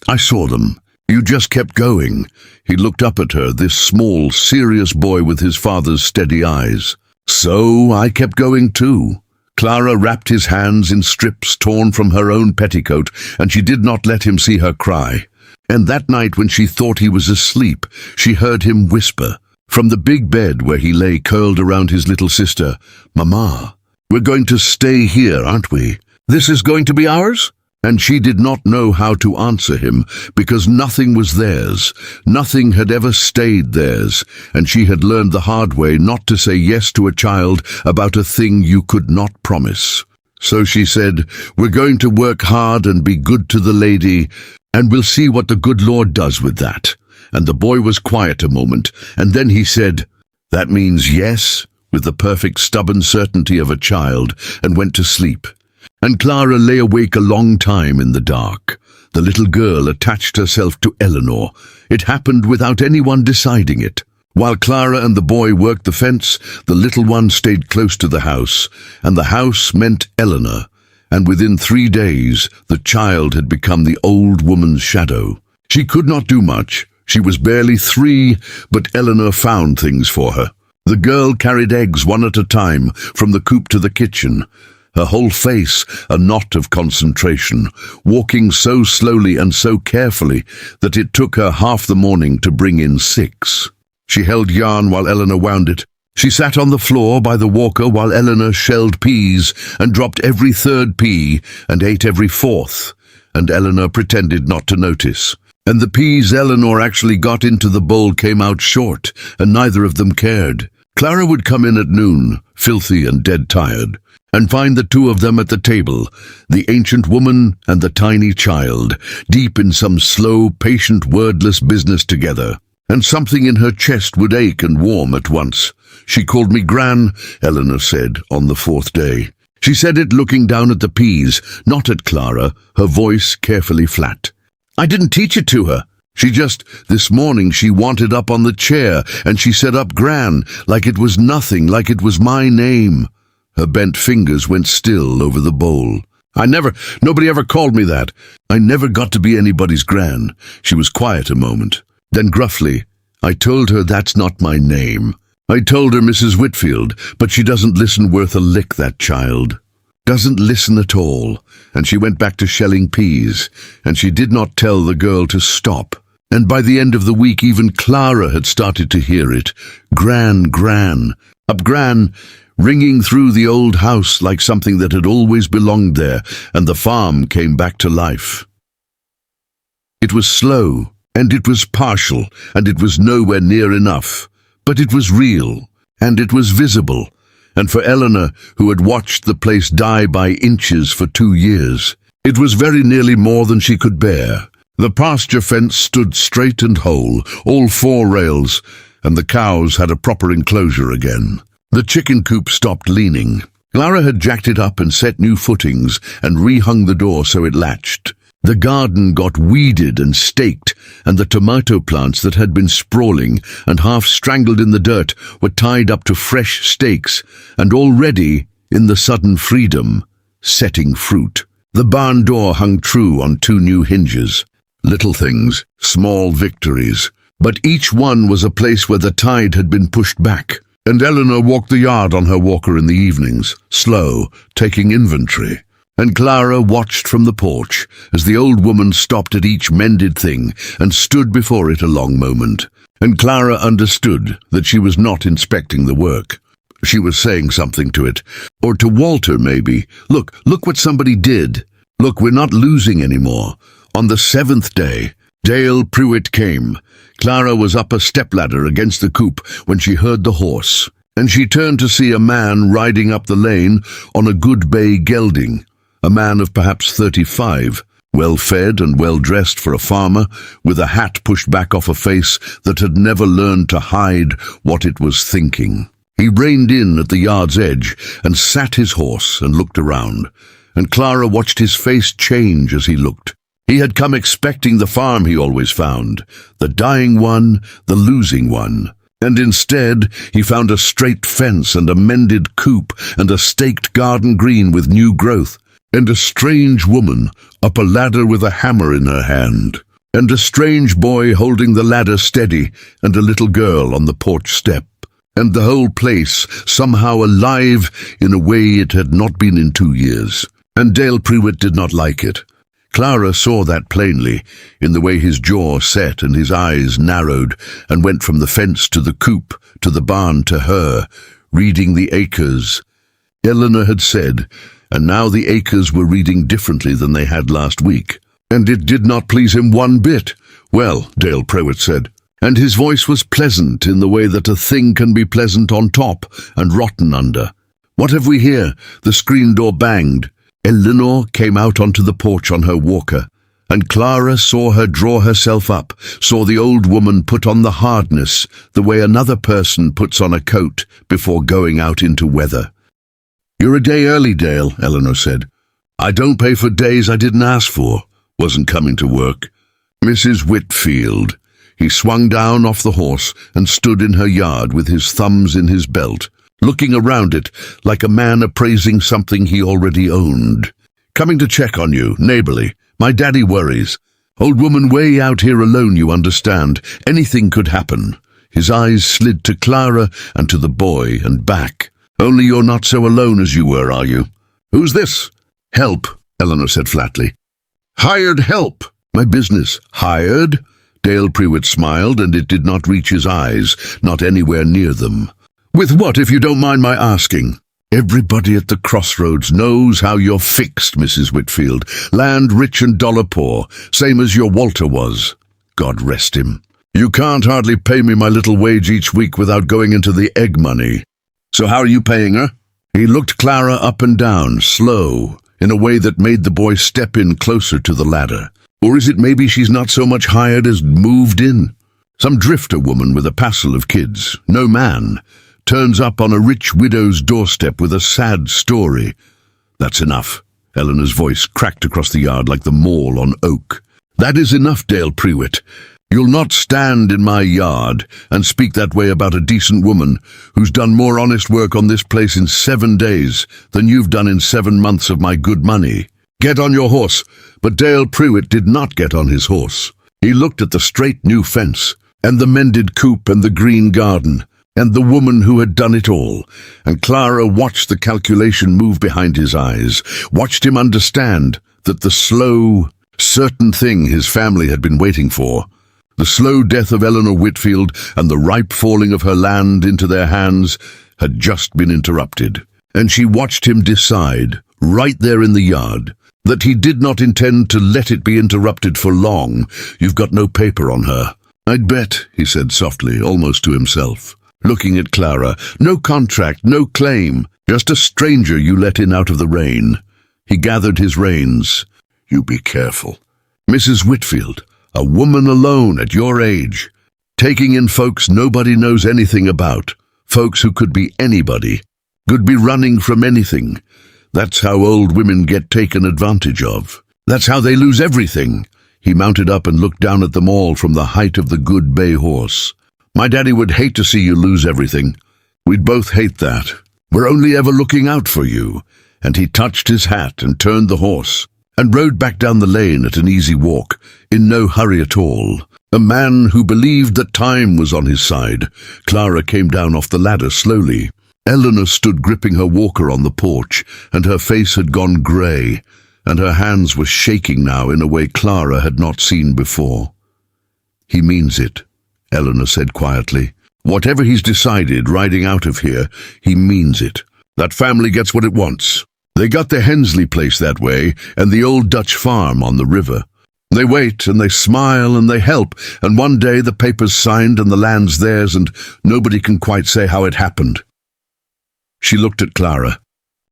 I saw them. You just kept going." He looked up at her, this small, serious boy with his father's steady eyes. "So I kept going too." Clara wrapped his hands in strips torn from her own petticoat, and she did not let him see her cry. And that night when she thought he was asleep, she heard him whisper, From the big bed where he lay curled around his little sister, "Mama, we're going to stay here, aren't we? This is going to be ours?" And she did not know how to answer him, because nothing was theirs. Nothing had ever stayed theirs, and she had learned the hard way not to say yes to a child about a thing you could not promise. So she said, "We're going to work hard and be good to the lady, and we'll see what the good Lord does with that." And the boy was quiet a moment, and then he said, "That means yes," with the perfect stubborn certainty of a child, and went to sleep. And Clara lay awake a long time in the dark. The little girl attached herself to Eleanor. It happened without anyone deciding it. While Clara and the boy worked the fence, the little one stayed close to the house, and the house meant Eleanor. And within 3 days, the child had become the old woman's shadow. She could not do much. She was barely 3, but Eleanor found things for her. The girl carried eggs one at a time from the coop to the kitchen, her whole face a knot of concentration, walking so slowly and so carefully that it took her half the morning to bring in 6. She held yarn while Eleanor wound it. She sat on the floor by the walker while Eleanor shelled peas and dropped every 3rd pea and ate every 4th, and Eleanor pretended not to notice. And the peas Eleanor actually got into the bowl came out short, and neither of them cared. Clara would come in at noon, filthy and dead tired, and find the 2 of them at the table, the ancient woman and the tiny child, deep in some slow, patient, wordless business together. And something in her chest would ache and warm at once. "She called me Gran," Eleanor said on the 4th day. She said it looking down at the peas, not at Clara, her voice carefully flat. "I didn't teach it to her. This morning she wanted up on the chair, and she said up Gran, like it was nothing, like it was my name." Her bent fingers went still over the bowl. Nobody ever called me that. I never got to be anybody's Gran." She was quiet a moment. Then gruffly, "I told her that's not my name. I told her Mrs. Whitfield, but she doesn't listen worth a lick, that child. Doesn't listen at all." And she went back to shelling peas, and she did not tell the girl to stop. And by the end of the week, even Clara had started to hear it. Gran, Gran, up Gran, ringing through the old house like something that had always belonged there, and the farm came back to life. It was slow, and it was partial, and it was nowhere near enough, but it was real, and it was visible. And for Eleanor, who had watched the place die by inches for 2 years, it was very nearly more than she could bear. The pasture fence stood straight and whole, all 4 rails, and the cows had a proper enclosure again. The chicken coop stopped leaning. Clara had jacked it up and set new footings and rehung the door so it latched. The garden got weeded and staked, and the tomato plants that had been sprawling and half strangled in the dirt were tied up to fresh stakes, and already, in the sudden freedom, setting fruit. The barn door hung true on 2 new hinges. Little things, small victories, but each one was a place where the tide had been pushed back. And Eleanor walked the yard on her walker in the evenings, slow, taking inventory. And Clara watched from the porch as the old woman stopped at each mended thing and stood before it a long moment. And Clara understood that she was not inspecting the work. She was saying something to it, or to Walter maybe. Look what somebody did. Look, we're not losing anymore. On the 7th day, Dale Prewitt came. Clara was up a stepladder against the coop when she heard the horse, and she turned to see a man riding up the lane on a good bay gelding, a man of perhaps 35, well-fed and well-dressed for a farmer, with a hat pushed back off a face that had never learned to hide what it was thinking. He reined in at the yard's edge and sat his horse and looked around, and Clara watched his face change as he looked. He had come expecting the farm he always found, the dying one, the losing one. And instead, he found a straight fence and a mended coop and a staked garden green with new growth, and a strange woman up a ladder with a hammer in her hand, and a strange boy holding the ladder steady, and a little girl on the porch step, and the whole place somehow alive in a way it had not been in 2 years. And Dale Prewitt did not like it. Clara saw that plainly, in the way his jaw set and his eyes narrowed and went from the fence to the coop, to the barn, to her, reading the acres. Eleanor had said, and now the acres were reading differently than they had last week. And it did not please him one bit. "Well," Dale Prewitt said, and his voice was pleasant in the way that a thing can be pleasant on top and rotten under. "What have we here?" The screen door banged. Eleanor came out onto the porch on her walker, and Clara saw her draw herself up, saw the old woman put on the hardness the way another person puts on a coat before going out into weather. "You're a day early, Dale," Eleanor said. "I don't pay for days I didn't ask for. Wasn't coming to work." "Mrs. Whitfield." He swung down off the horse and stood in her yard with his thumbs in his belt, looking around it like a man appraising something he already owned. "Coming to check on you, neighborly. My daddy worries. Old woman way out here alone, you understand. Anything could happen." His eyes slid to Clara and to the boy and back. "Only you're not so alone as you were, are you?" "Who's this?" "Help," Eleanor said flatly. "Hired help." "My business." "Hired?" Dale Prewitt smiled, and it did not reach his eyes, not anywhere near them. "With what, if you don't mind my asking?" "Everybody at the crossroads knows how you're fixed, Mrs. Whitfield. Land rich and dollar poor, same as your Walter was. God rest him. You can't hardly pay me my little wage each week without going into the egg money. So how are you paying her?" He looked Clara up and down, slow, in a way that made the boy step in closer to the ladder. "Or is it maybe she's not so much hired as moved in? Some drifter woman with a passel of kids, no man, turns up on a rich widow's doorstep with a sad story." "That's enough." Eleanor's voice cracked across the yard like the maul on oak. "That is enough, Dale Prewitt. You'll not stand in my yard and speak that way about a decent woman who's done more honest work on this place in 7 days than you've done in 7 months of my good money. Get on your horse." But Dale Prewitt did not get on his horse. He looked at the straight new fence, and the mended coop and the green garden, and the woman who had done it all, and Clara watched the calculation move behind his eyes, watched him understand that the slow, certain thing his family had been waiting for, the slow death of Eleanor Whitfield and the ripe falling of her land into their hands, had just been interrupted. And she watched him decide, right there in the yard, that he did not intend to let it be interrupted for long. "You've got no paper on her." "I'd bet," he said softly, almost to himself, looking at Clara. "No contract, no claim, just a stranger you let in out of the rain." He gathered his reins. "You be careful. Mrs. Whitfield, a woman alone at your age, taking in folks nobody knows anything about, folks who could be anybody, could be running from anything. That's how old women get taken advantage of. That's how they lose everything." He mounted up and looked down at them all from the height of the good bay horse. "My daddy would hate to see you lose everything. We'd both hate that. We're only ever looking out for you." And he touched his hat and turned the horse, and rode back down the lane at an easy walk, in no hurry at all. A man who believed that time was on his side. Clara came down off the ladder slowly. Eleanor stood gripping her walker on the porch, and her face had gone grey, and her hands were shaking now in a way Clara had not seen before. "He means it," Eleanor said quietly. "Whatever he's decided riding out of here, he means it. That family gets what it wants. They got the Hensley place that way, and the old Dutch farm on the river. They wait, and they smile, and they help, and one day the paper's signed and the land's theirs, and nobody can quite say how it happened." She looked at Clara,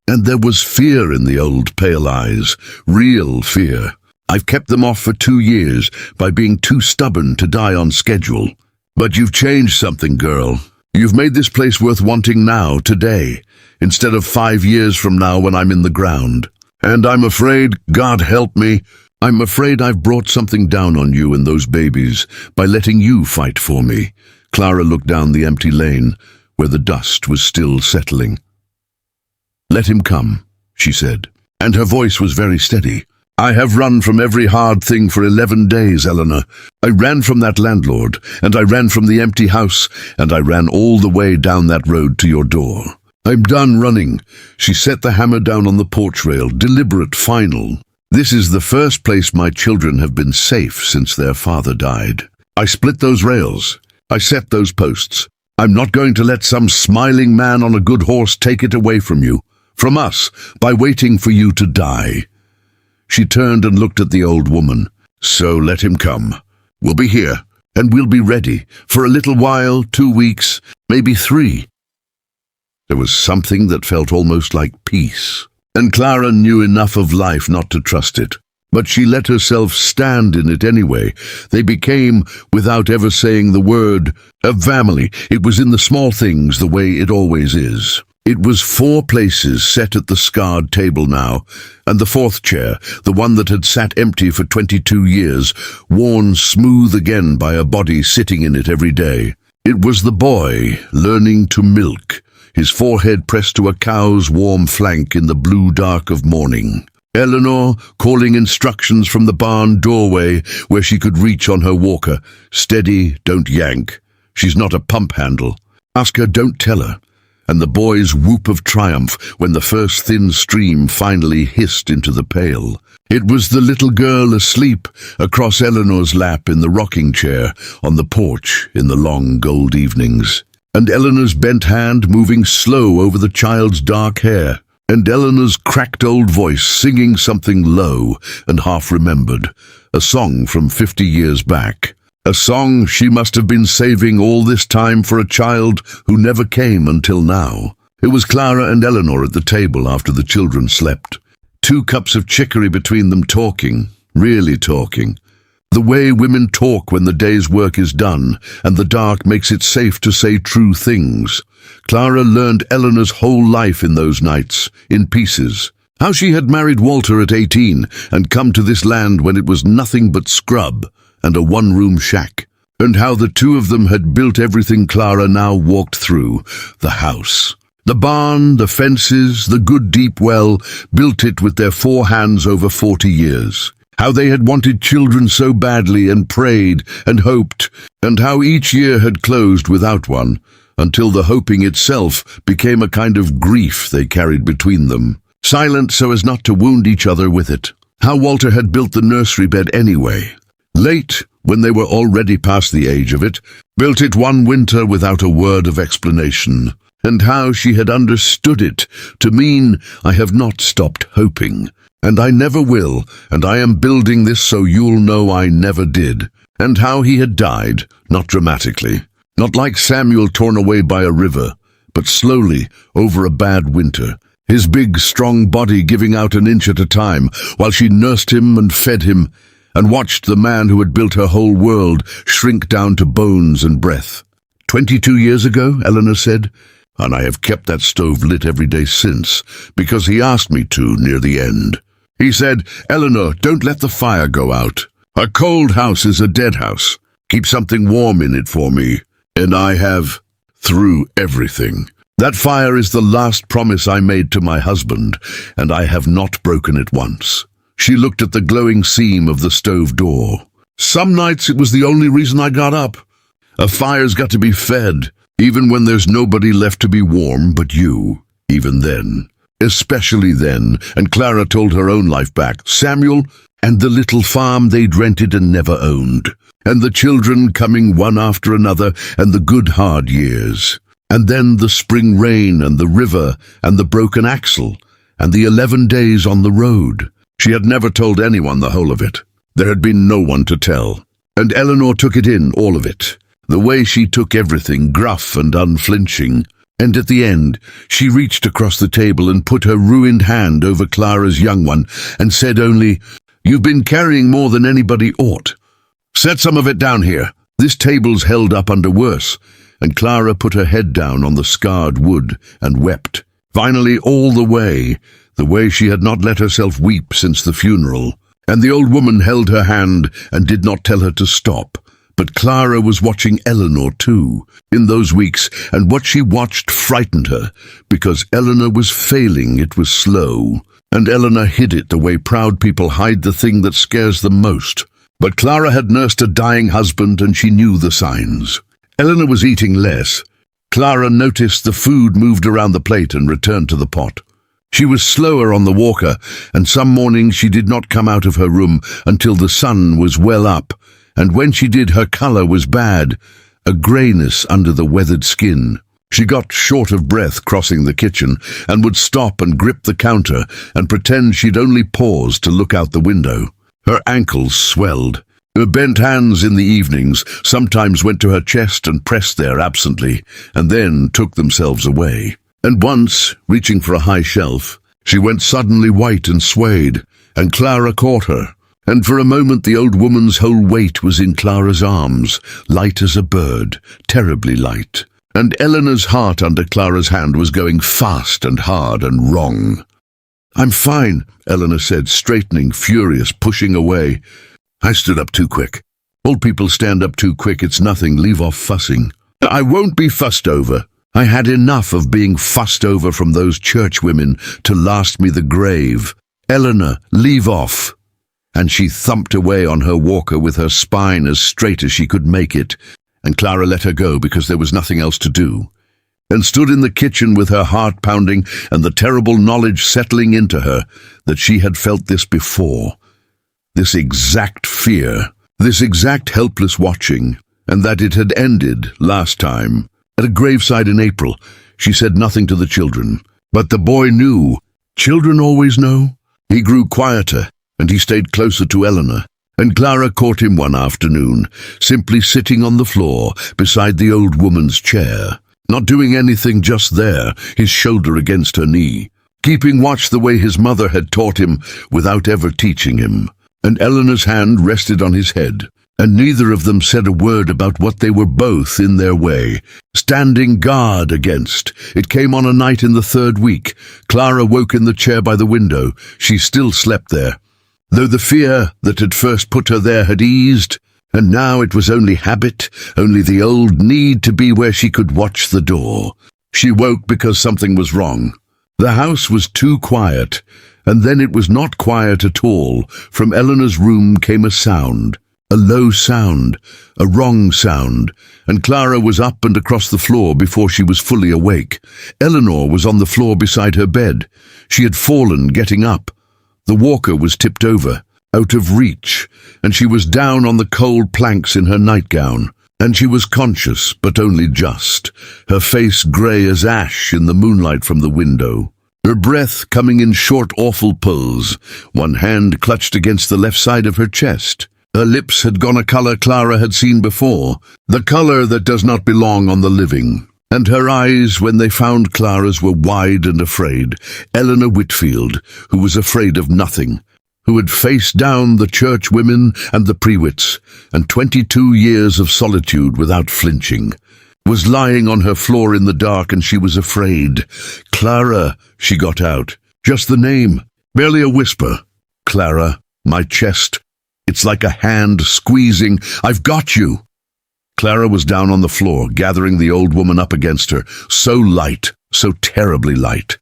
and there was fear in the old pale eyes, real fear. "I've kept them off for 2 years by being too stubborn to die on schedule. But you've changed something, girl. You've made this place worth wanting now, today, instead of 5 years from now when I'm in the ground. And I'm afraid, God help me, I'm afraid I've brought something down on you and those babies by letting you fight for me." Clara looked down the empty lane, where the dust was still settling. "Let him come," she said, and her voice was very steady. "I have run from every hard thing for 11 days, Eleanor. I ran from that landlord, and I ran from the empty house, and I ran all the way down that road to your door. I'm done running." She set the hammer down on the porch rail, deliberate, final. This is the first place my children have been safe since their father died. I split those rails. I set those posts. I'm not going to let some smiling man on a good horse take it away from you, from us, by waiting for you to die." She turned and looked at the old woman. "So let him come. We'll be here, and we'll be ready, for a little while, 2 weeks, maybe 3. There was something that felt almost like peace, and Clara knew enough of life not to trust it. But she let herself stand in it anyway. They became, without ever saying the word, a family. It was in the small things, the way it always is. It was 4 places set at the scarred table now, and the 4th chair, the one that had sat empty for 22 years, worn smooth again by a body sitting in it every day. It was the boy learning to milk, his forehead pressed to a cow's warm flank in the blue dark of morning. Eleanor calling instructions from the barn doorway where she could reach on her walker. "Steady, don't yank. She's not a pump handle. Ask her, don't tell her." And the boy's whoop of triumph when the first thin stream finally hissed into the pail. It was the little girl asleep across Eleanor's lap in the rocking chair on the porch in the long gold evenings. And Eleanor's bent hand moving slow over the child's dark hair. And Eleanor's cracked old voice singing something low and half-remembered, a song from 50 years back. A song she must have been saving all this time for a child who never came until now. It was Clara and Eleanor at the table after the children slept. 2 cups of chicory between them, talking, really talking. The way women talk when the day's work is done and the dark makes it safe to say true things. Clara learned Eleanor's whole life in those nights, in pieces. How she had married Walter at 18 and come to this land when it was nothing but scrub and a one-room shack. And how the 2 of them had built everything Clara now walked through, the house. The barn, the fences, the good deep well, built it with their 4 hands over 40 years. How they had wanted children so badly and prayed and hoped, and how each year had closed without one, until the hoping itself became a kind of grief they carried between them, silent so as not to wound each other with it. How Walter had built the nursery bed anyway. Late, when they were already past the age of it, built it one winter without a word of explanation, and how she had understood it to mean, "I have not stopped hoping, and I never will, and I am building this so you'll know I never did," and how he had died, not dramatically, not like Samuel torn away by a river, but slowly over a bad winter, his big, strong body giving out an inch at a time, while she nursed him and fed him, and watched the man who had built her whole world shrink down to bones and breath. 22 years ago, Eleanor said, and I have kept that stove lit every day since, because he asked me to near the end. He said, "Eleanor, don't let the fire go out. A cold house is a dead house. Keep something warm in it for me." And I have, through everything. That fire is the last promise I made to my husband, and I have not broken it once. She looked at the glowing seam of the stove door. "Some nights it was the only reason I got up. A fire's got to be fed, even when there's nobody left to be warm but you, even then. Especially then," and Clara told her own life back, Samuel, and the little farm they'd rented and never owned, and the children coming one after another, and the good hard years. And then the spring rain and the river and the broken axle, and the 11 days on the road. She had never told anyone the whole of it. There had been no one to tell. And Eleanor took it in, all of it. The way she took everything, gruff and unflinching. And at the end, she reached across the table and put her ruined hand over Clara's young one and said only, "You've been carrying more than anybody ought. Set some of it down here. This table's held up under worse." And Clara put her head down on the scarred wood and wept. Finally, all the way she had not let herself weep since the funeral. And the old woman held her hand and did not tell her to stop. But Clara was watching Eleanor too, in those weeks, and what she watched frightened her, because Eleanor was failing. It was slow, and Eleanor hid it the way proud people hide the thing that scares them most. But Clara had nursed a dying husband, and she knew the signs. Eleanor was eating less. Clara noticed the food moved around the plate and returned to the pot. She was slower on the walker, and some mornings she did not come out of her room until the sun was well up, and when she did, her colour was bad, a greyness under the weathered skin. She got short of breath crossing the kitchen, and would stop and grip the counter and pretend she'd only paused to look out the window. Her ankles swelled. Her bent hands in the evenings sometimes went to her chest and pressed there absently, and then took themselves away. And once, reaching for a high shelf, she went suddenly white and swayed, and Clara caught her. And for a moment the old woman's whole weight was in Clara's arms, light as a bird, terribly light. And Eleanor's heart under Clara's hand was going fast and hard and wrong. "I'm fine," Eleanor said, straightening, furious, pushing away. "I stood up too quick. Old people stand up too quick. It's nothing. Leave off fussing." "I won't be fussed over. I had enough of being fussed over from those churchwomen to last me the grave. Eleanor, leave off." And she thumped away on her walker with her spine as straight as she could make it, and Clara let her go because there was nothing else to do, and stood in the kitchen with her heart pounding and the terrible knowledge settling into her that she had felt this before, this exact fear, this exact helpless watching, and that it had ended last time. At a graveside in April, she said nothing to the children, but the boy knew. Children always know. He grew quieter, and he stayed closer to Eleanor, and Clara caught him one afternoon, simply sitting on the floor beside the old woman's chair, not doing anything, just there, his shoulder against her knee, keeping watch the way his mother had taught him without ever teaching him. And Eleanor's hand rested on his head, and neither of them said a word about what they were both, in their way, standing guard against. It came on a night in the 3rd week. Clara woke in the chair by the window. She still slept there, though the fear that had first put her there had eased, and now it was only habit, only the old need to be where she could watch the door. She woke because something was wrong. The house was too quiet, and then it was not quiet at all. From Eleanor's room came a sound, a low sound, a wrong sound, and Clara was up and across the floor before she was fully awake. Eleanor was on the floor beside her bed. She had fallen getting up. The walker was tipped over, out of reach, and she was down on the cold planks in her nightgown, and she was conscious, but only just, her face grey as ash in the moonlight from the window, her breath coming in short, awful pulls, one hand clutched against the left side of her chest. Her lips had gone a colour Clara had seen before, the colour that does not belong on the living. And her eyes, when they found Clara's, were wide and afraid. Eleanor Whitfield, who was afraid of nothing, who had faced down the churchwomen and the Prewitts, and 22 years of solitude without flinching, was lying on her floor in the dark, and she was afraid. "Clara," she got out. Just the name, barely a whisper. "Clara, my chest. It's like a hand squeezing. I've got you." Clara was down on the floor, gathering the old woman up against her, so light, so terribly light.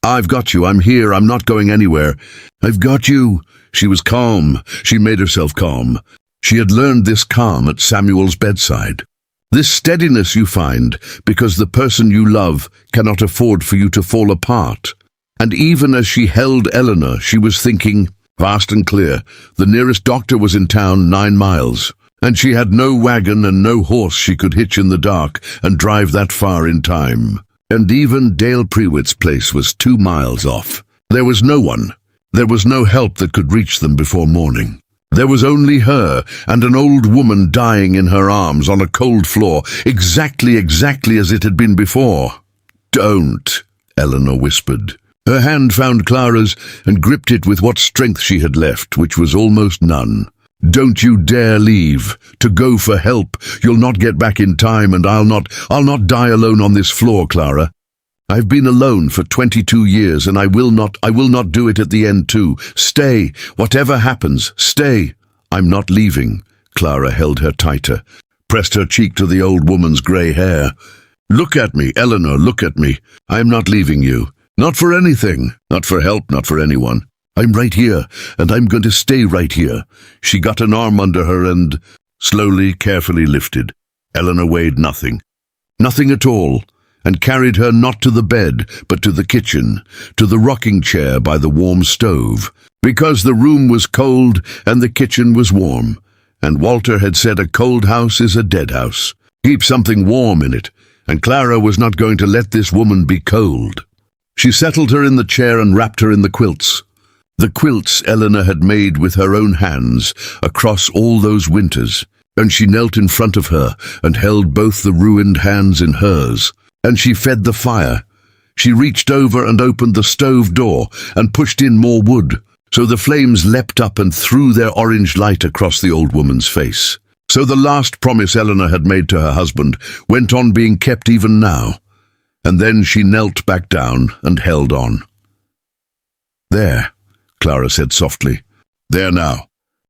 "I've got you. I'm here. I'm not going anywhere. I've got you." She was calm. She made herself calm. She had learned this calm at Samuel's bedside. This steadiness you find because the person you love cannot afford for you to fall apart. And even as she held Eleanor, she was thinking, fast and clear, the nearest doctor was in town 9 miles. And she had no wagon and no horse she could hitch in the dark and drive that far in time. And even Dale Prewitt's place was 2 miles off. There was no one. There was no help that could reach them before morning. There was only her and an old woman dying in her arms on a cold floor, exactly as it had been before. "Don't," Eleanor whispered. Her hand found Clara's and gripped it with what strength she had left, which was almost none. "Don't you dare leave, to go for help. You'll not get back in time, and I'll not die alone on this floor, Clara. I've been alone for 22 years, and I will not do it at the end too. Stay, whatever happens, stay." "I'm not leaving." Clara held her tighter, pressed her cheek to the old woman's grey hair. "Look at me, Eleanor, look at me. I'm not leaving you. Not for anything, not for help, not for anyone. I'm right here, and I'm going to stay right here." She got an arm under her and slowly, carefully lifted. Eleanor weighed nothing. Nothing at all. and carried her not to the bed, but to the kitchen, to the rocking chair by the warm stove, because the room was cold and the kitchen was warm, and Walter had said a cold house is a dead house. Keep something warm in it, and Clara was not going to let this woman be cold. She settled her in the chair and wrapped her in the quilts. The quilts Eleanor had made with her own hands across all those winters, and she knelt in front of her and held both the ruined hands in hers, and she fed the fire. She reached over and opened the stove door and pushed in more wood, so the flames leapt up and threw their orange light across the old woman's face. So the last promise Eleanor had made to her husband went on being kept even now, and then she knelt back down and held on. "There," Clara said softly. "There now.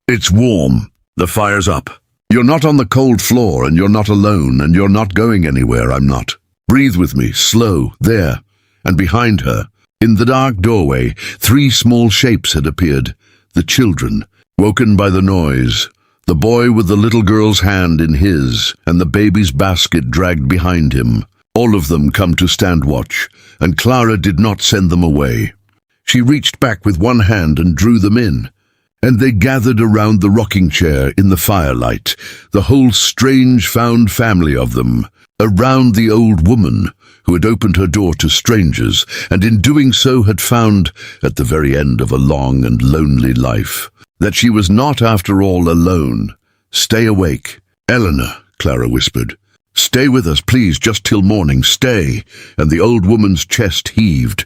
It's warm. The fire's up. You're not on the cold floor, and you're not alone, and you're not going anywhere. I'm not. Breathe with me, slow, there." And behind her, in the dark doorway, 3 small shapes had appeared. The children, woken by the noise, the boy with the little girl's hand in his, and the baby's basket dragged behind him. All of them come to stand watch, and Clara did not send them away. She reached back with one hand and drew them in, and they gathered around the rocking chair in the firelight, the whole strange found family of them, around the old woman who had opened her door to strangers, and in doing so had found, at the very end of a long and lonely life, that she was not after all alone. "Stay awake." "Eleanor," Clara whispered. "Stay with us, please, just till morning, stay." And the old woman's chest heaved,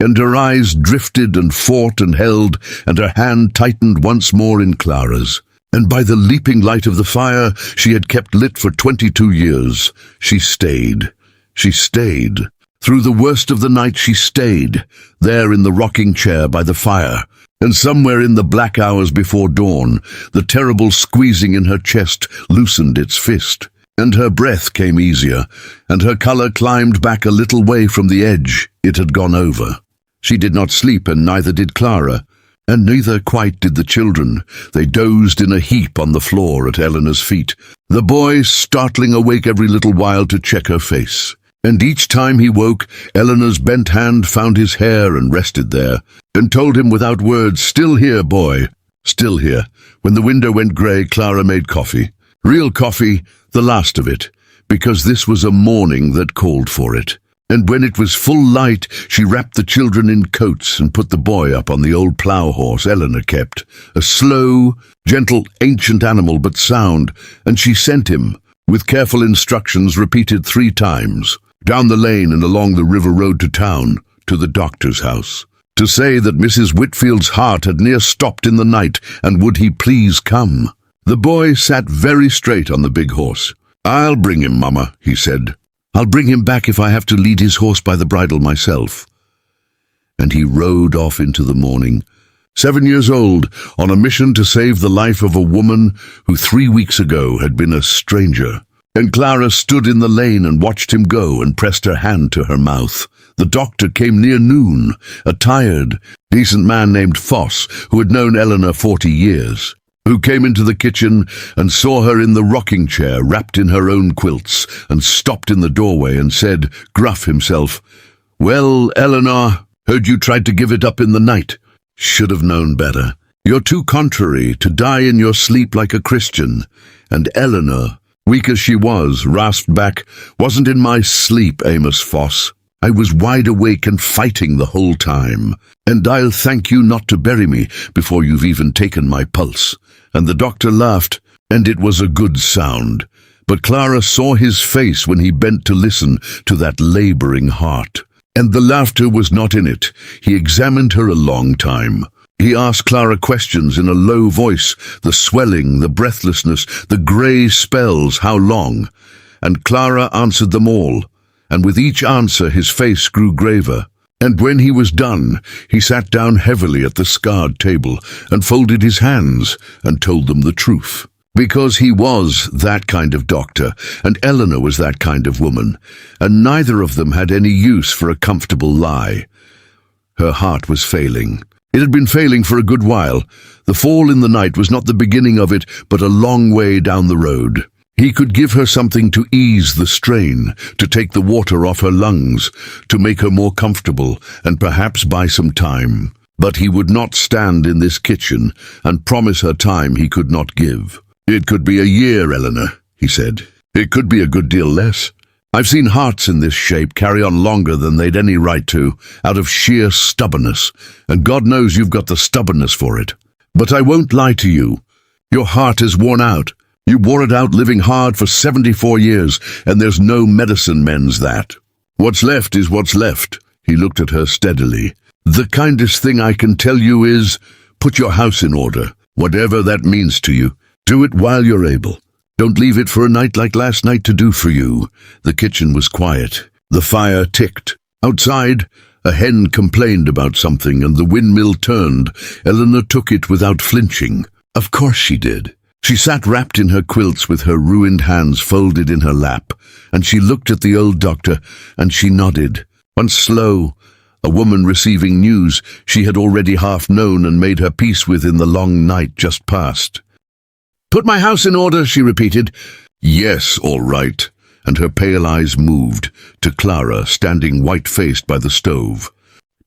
and her eyes drifted and fought and held, and her hand tightened once more in Clara's. And by the leaping light of the fire she had kept lit for 22 years, she stayed. She stayed. Through the worst of the night she stayed, there in the rocking chair by the fire. And somewhere in the black hours before dawn, the terrible squeezing in her chest loosened its fist, and her breath came easier, and her color climbed back a little way from the edge it had gone over. She did not sleep, and neither did Clara, and neither quite did the children. They dozed in a heap on the floor at Eleanor's feet, the boy startling awake every little while to check her face. And each time he woke, Eleanor's bent hand found his hair and rested there, and told him without words, "Still here, boy, still here." When the window went grey, Clara made coffee. Real coffee, the last of it, because this was a morning that called for it. And when it was full light, she wrapped the children in coats and put the boy up on the old plough horse Eleanor kept, a slow, gentle, ancient animal but sound, and she sent him, with careful instructions repeated 3 times, down the lane and along the river road to town, to the doctor's house, to say that Mrs. Whitfield's heart had near stopped in the night, and would he please come. The boy sat very straight on the big horse. "I'll bring him, Mama," he said. "I'll bring him back if I have to lead his horse by the bridle myself." And he rode off into the morning, 7 years old, on a mission to save the life of a woman who 3 weeks ago had been a stranger. And Clara stood in the lane and watched him go and pressed her hand to her mouth. The doctor came near noon, a tired, decent man named Foss, who had known Eleanor 40 years, who came into the kitchen and saw her in the rocking chair wrapped in her own quilts, and stopped in the doorway and said, gruff himself, "Well, Eleanor, heard you tried to give it up in the night. Should have known better. You're too contrary to die in your sleep like a Christian." And Eleanor, weak as she was, rasped back, "Wasn't in my sleep, Amos Foss. I was wide awake and fighting the whole time. And I'll thank you not to bury me before you've even taken my pulse." And the doctor laughed, and it was a good sound. But Clara saw his face when he bent to listen to that labouring heart. And the laughter was not in it. He examined her a long time. He asked Clara questions in a low voice, the swelling, the breathlessness, the grey spells, how long? And Clara answered them all, and with each answer his face grew graver. And when he was done, he sat down heavily at the scarred table and folded his hands and told them the truth. Because he was that kind of doctor, and Eleanor was that kind of woman, and neither of them had any use for a comfortable lie. Her heart was failing. It had been failing for a good while. The fall in the night was not the beginning of it, but a long way down the road. He could give her something to ease the strain, to take the water off her lungs, to make her more comfortable, and perhaps buy some time. But he would not stand in this kitchen and promise her time he could not give. "It could be a year, Eleanor," he said. "It could be a good deal less. I've seen hearts in this shape carry on longer than they'd any right to, out of sheer stubbornness, and God knows you've got the stubbornness for it. But I won't lie to you. Your heart is worn out. You wore it out living hard for 74 years, and there's no medicine mends that. What's left is what's left." He looked at her steadily. "The kindest thing I can tell you is, put your house in order, whatever that means to you. Do it while you're able. Don't leave it for a night like last night to do for you." The kitchen was quiet. The fire ticked. Outside, a hen complained about something, and the windmill turned. Eleanor took it without flinching. Of course she did. She sat wrapped in her quilts with her ruined hands folded in her lap, and she looked at the old doctor, and she nodded. Once slow, a woman receiving news she had already half known and made her peace with in the long night just past. "Put my house in order," she repeated. "Yes, all right," and her pale eyes moved to Clara standing white-faced by the stove,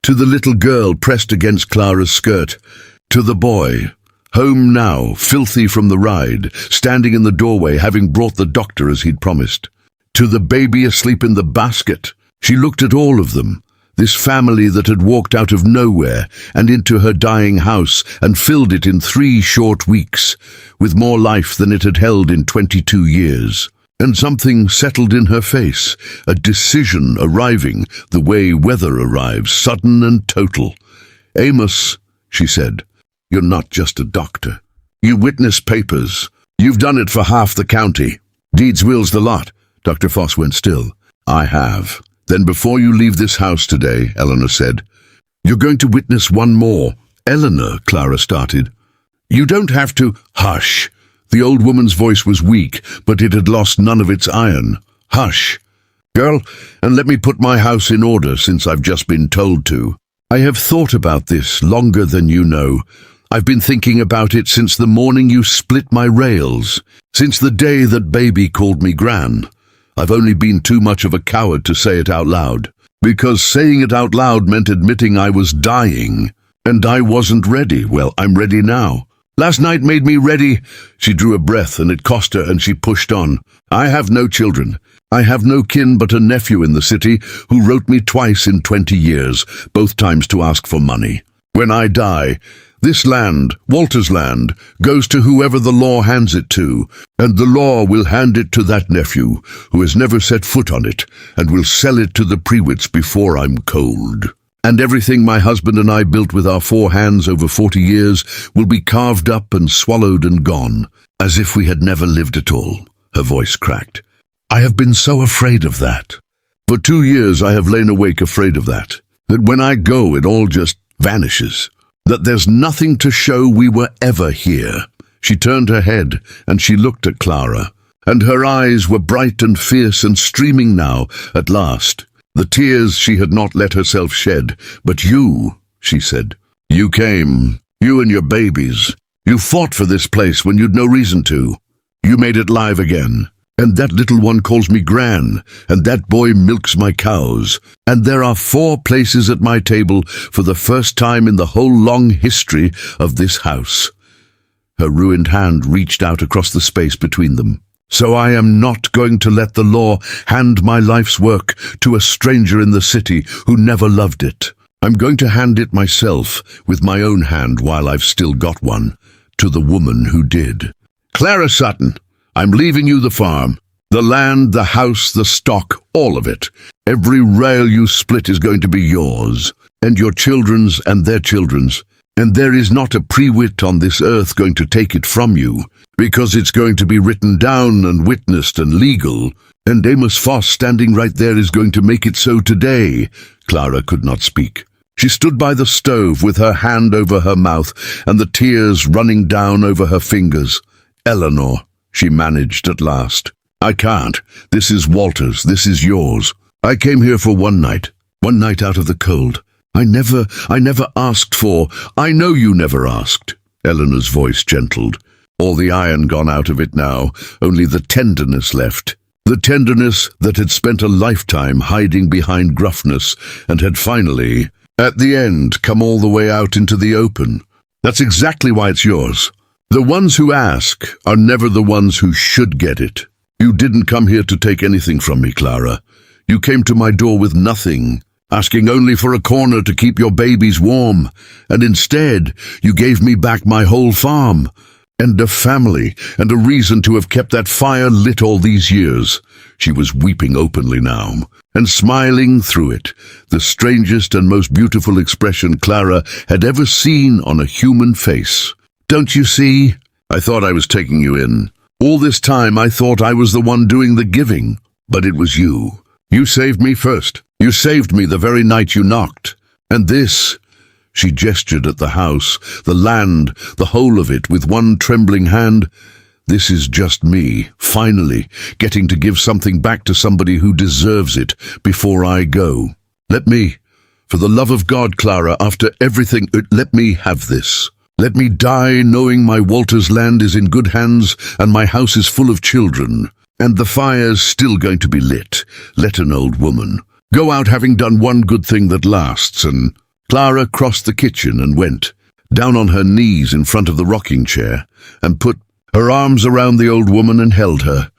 to the little girl pressed against Clara's skirt, to the boy, home now, filthy from the ride, standing in the doorway having brought the doctor as he'd promised, to the baby asleep in the basket. She looked at all of them, this family that had walked out of nowhere and into her dying house and filled it in 3 short weeks, with more life than it had held in 22 years. And something settled in her face, a decision arriving the way weather arrives, sudden and total. "Amos," she said, "you're not just a doctor. You witness papers. You've done it for half the county. Deeds, wills, the lot." Dr. Foss went still. "I have." "Then before you leave this house today," Eleanor said, "you're going to witness one more." "Eleanor," Clara started. "You don't have to—" "Hush." The old woman's voice was weak, but it had lost none of its iron. "Hush, girl, and let me put my house in order since I've just been told to. I have thought about this longer than you know. I've been thinking about it since the morning you split my rails, since the day that baby called me Gran. I've only been too much of a coward to say it out loud, because saying it out loud meant admitting I was dying, and I wasn't ready. Well, I'm ready now. Last night made me ready." She drew a breath, and it cost her, and she pushed on. "I have no children. I have no kin but a nephew in the city who wrote me twice in 20 years, both times to ask for money. When I die, this land, Walter's land, goes to whoever the law hands it to, and the law will hand it to that nephew, who has never set foot on it, and will sell it to the Prewitts before I'm cold. And everything my husband and I built with our 4 hands over 40 years will be carved up and swallowed and gone, as if we had never lived at all." Her voice cracked. "I have been so afraid of that. For 2 years I have lain awake afraid of that when I go it all just vanishes, that there's nothing to show we were ever here." She turned her head, and she looked at Clara, and her eyes were bright and fierce and streaming now, at last. The tears she had not let herself shed. "But you," she said, "you came, you and your babies. You fought for this place when you'd no reason to. You made it live again. And that little one calls me Gran, and that boy milks my cows. And there are 4 places at my table for the first time in the whole long history of this house." Her ruined hand reached out across the space between them. "So I am not going to let the law hand my life's work to a stranger in the city who never loved it. I'm going to hand it myself, with my own hand while I've still got one, to the woman who did. Clara Sutton, I'm leaving you the farm, the land, the house, the stock, all of it. Every rail you split is going to be yours, and your children's and their children's. And there is not a Prewitt on this earth going to take it from you, because it's going to be written down and witnessed and legal, and Amos Foss standing right there is going to make it so today." Clara could not speak. She stood by the stove with her hand over her mouth and the tears running down over her fingers. "Eleanor," she managed at last, "I can't. This is Walter's. This is yours. I came here for one night out of the cold. I never asked for—" "I know you never asked." Eleanor's voice gentled. All the iron gone out of it now, only the tenderness left. The tenderness that had spent a lifetime hiding behind gruffness and had finally, at the end, come all the way out into the open. That's exactly why it's yours. The ones who ask are never the ones who should get it. You didn't come here to take anything from me, Clara. You came to my door with nothing, asking only for a corner to keep your babies warm, and instead you gave me back my whole farm, and a family, and a reason to have kept that fire lit all these years. She was weeping openly now, and smiling through it, the strangest and most beautiful expression Clara had ever seen on a human face. Don't you see? I thought I was taking you in. All this time I thought I was the one doing the giving, but it was you. You saved me first. You saved me the very night you knocked. And this, she gestured at the house, the land, the whole of it, with one trembling hand. This is just me, finally, getting to give something back to somebody who deserves it before I go. Let me, for the love of God, Clara, after everything, let me have this. Let me die knowing my Walter's land is in good hands and my house is full of children. And the fire's still going to be lit. Let an old woman go out having done one good thing that lasts. And Clara crossed the kitchen and went down on her knees in front of the rocking chair and put her arms around the old woman and held her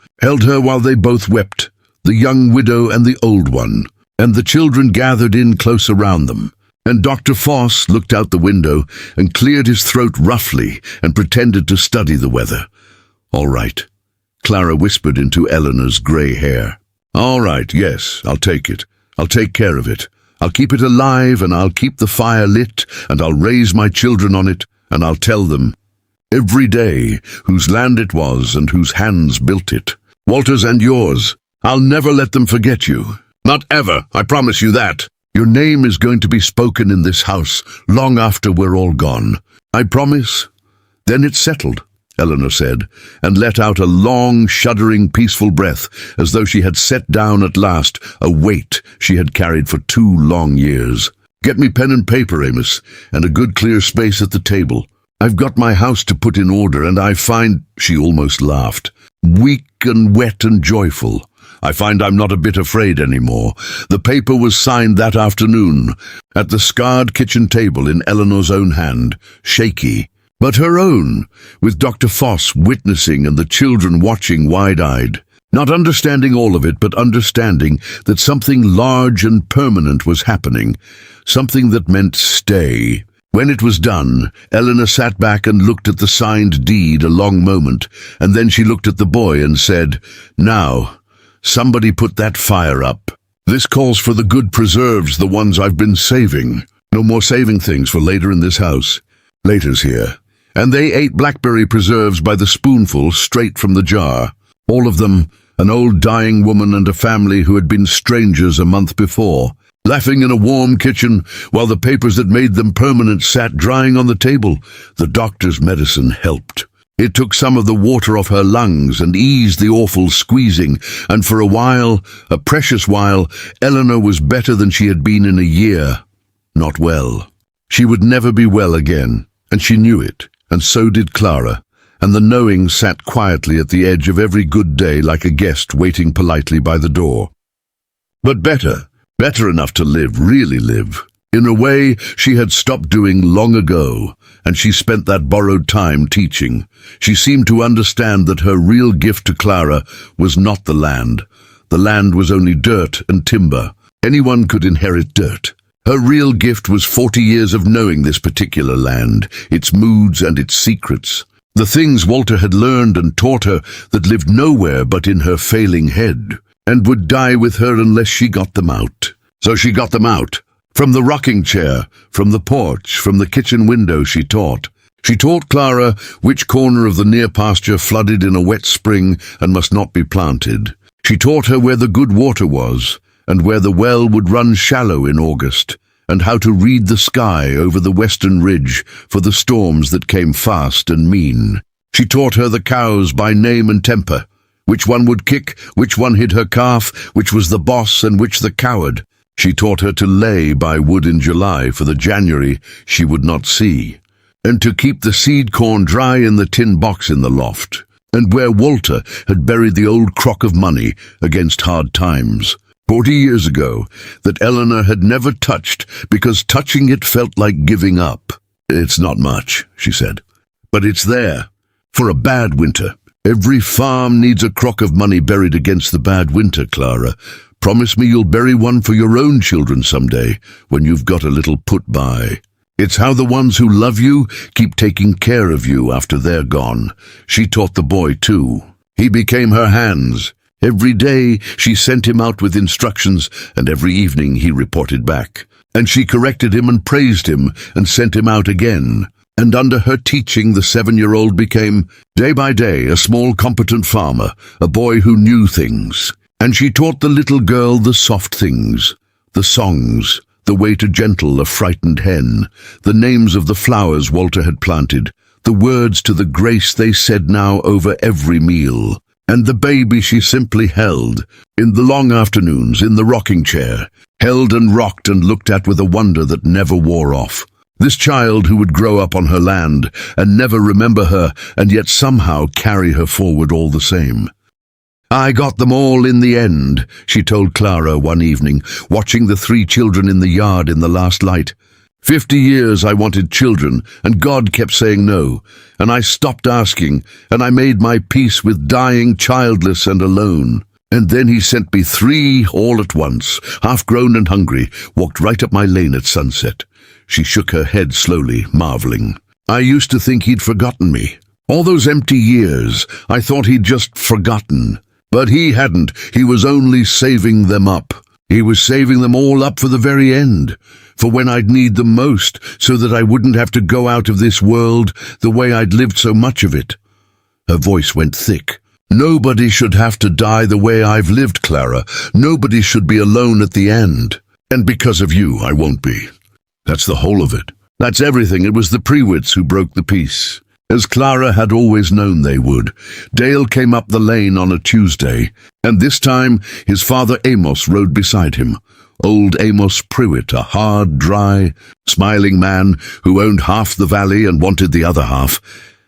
while they both wept, the young widow and the old one, and the children gathered in close around them. And Dr. Foss looked out the window and cleared his throat roughly and pretended to study the weather. All right, Clara whispered into Eleanor's grey hair. All right, yes, I'll take it. I'll take care of it. I'll keep it alive, and I'll keep the fire lit, and I'll raise my children on it, and I'll tell them every day whose land it was and whose hands built it. Walter's and yours. I'll never let them forget you. Not ever, I promise you that. Your name is going to be spoken in this house long after we're all gone. I promise. Then it's settled, Eleanor said, and let out a long, shuddering, peaceful breath, as though she had set down at last a weight she had carried for 2 long years. Get me pen and paper, Amos, and a good clear space at the table. I've got my house to put in order, and I find, she almost laughed, weak and wet and joyful. I find I'm not a bit afraid anymore. The paper was signed that afternoon, at the scarred kitchen table in Eleanor's own hand, shaky, but her own, with Dr. Foss witnessing and the children watching wide-eyed, not understanding all of it, but understanding that something large and permanent was happening, something that meant stay. When it was done, Eleanor sat back and looked at the signed deed a long moment, and then she looked at the boy and said, "Now, somebody put that fire up. This calls for the good preserves, the ones I've been saving. No more saving things for later in this house. Later's here." And they ate blackberry preserves by the spoonful straight from the jar. All of them, an old dying woman and a family who had been strangers a month before, laughing in a warm kitchen while the papers that made them permanent sat drying on the table. The doctor's medicine helped. It took some of the water off her lungs and eased the awful squeezing, and for a while, a precious while, Eleanor was better than she had been in a year. Not well. She would never be well again, and she knew it, and so did Clara, and the knowing sat quietly at the edge of every good day like a guest waiting politely by the door. But better enough to live, really live. In a way she had stopped doing long ago, and she spent that borrowed time teaching. She seemed to understand that her real gift to Clara was not the land. The land was only dirt and timber. Anyone could inherit dirt. Her real gift was 40 years of knowing this particular land, its moods and its secrets. The things Walter had learned and taught her that lived nowhere but in her failing head, and would die with her unless she got them out. So she got them out. From the rocking chair, from the porch, from the kitchen window she taught. She taught Clara which corner of the near pasture flooded in a wet spring and must not be planted. She taught her where the good water was, and where the well would run shallow in August, and how to read the sky over the western ridge for the storms that came fast and mean. She taught her the cows by name and temper, which one would kick, which one hid her calf, which was the boss and which the coward. She taught her to lay by wood in July for the January she would not see. and to keep the seed corn dry in the tin box in the loft, and where Walter had buried the old crock of money against hard times. 40 years ago, that Eleanor had never touched because touching it felt like giving up. "It's not much," she said, "but it's there. For a bad winter. Every farm needs a crock of money buried against the bad winter, Clara. Promise me you'll bury one for your own children someday, when you've got a little put by. It's how the ones who love you keep taking care of you after they're gone." She taught the boy too. He became her hands. Every day she sent him out with instructions, and every evening he reported back. And she corrected him and praised him and sent him out again. And under her teaching, the 7-year-old became, day by day, a small, competent farmer, a boy who knew things. And she taught the little girl the soft things, the songs, the way to gentle a frightened hen, the names of the flowers Walter had planted, the words to the grace they said now over every meal. And the baby she simply held, in the long afternoons, in the rocking chair, held and rocked and looked at with a wonder that never wore off. This child who would grow up on her land and never remember her, and yet somehow carry her forward all the same. "I got them all in the end," she told Clara one evening, watching the 3 children in the yard in the last light. 50 years I wanted children, and God kept saying no, and I stopped asking, and I made my peace with dying childless and alone. And then he sent me 3 all at once, half-grown and hungry, walked right up my lane at sunset. She shook her head slowly, marveling. "I used to think he'd forgotten me. All those empty years, I thought he'd just forgotten. But he hadn't. He was only saving them up. He was saving them all up for the very end, for when I'd need them most, so that I wouldn't have to go out of this world the way I'd lived so much of it." Her voice went thick. "Nobody should have to die the way I've lived, Clara. Nobody should be alone at the end. And because of you, I won't be. That's the whole of it. That's everything. It was the Prewitts who broke the peace, as Clara had always known they would. Dale came up the lane on a Tuesday, and this time his father Amos rode beside him. Old Amos Prewitt, a hard, dry, smiling man who owned half the valley and wanted the other half.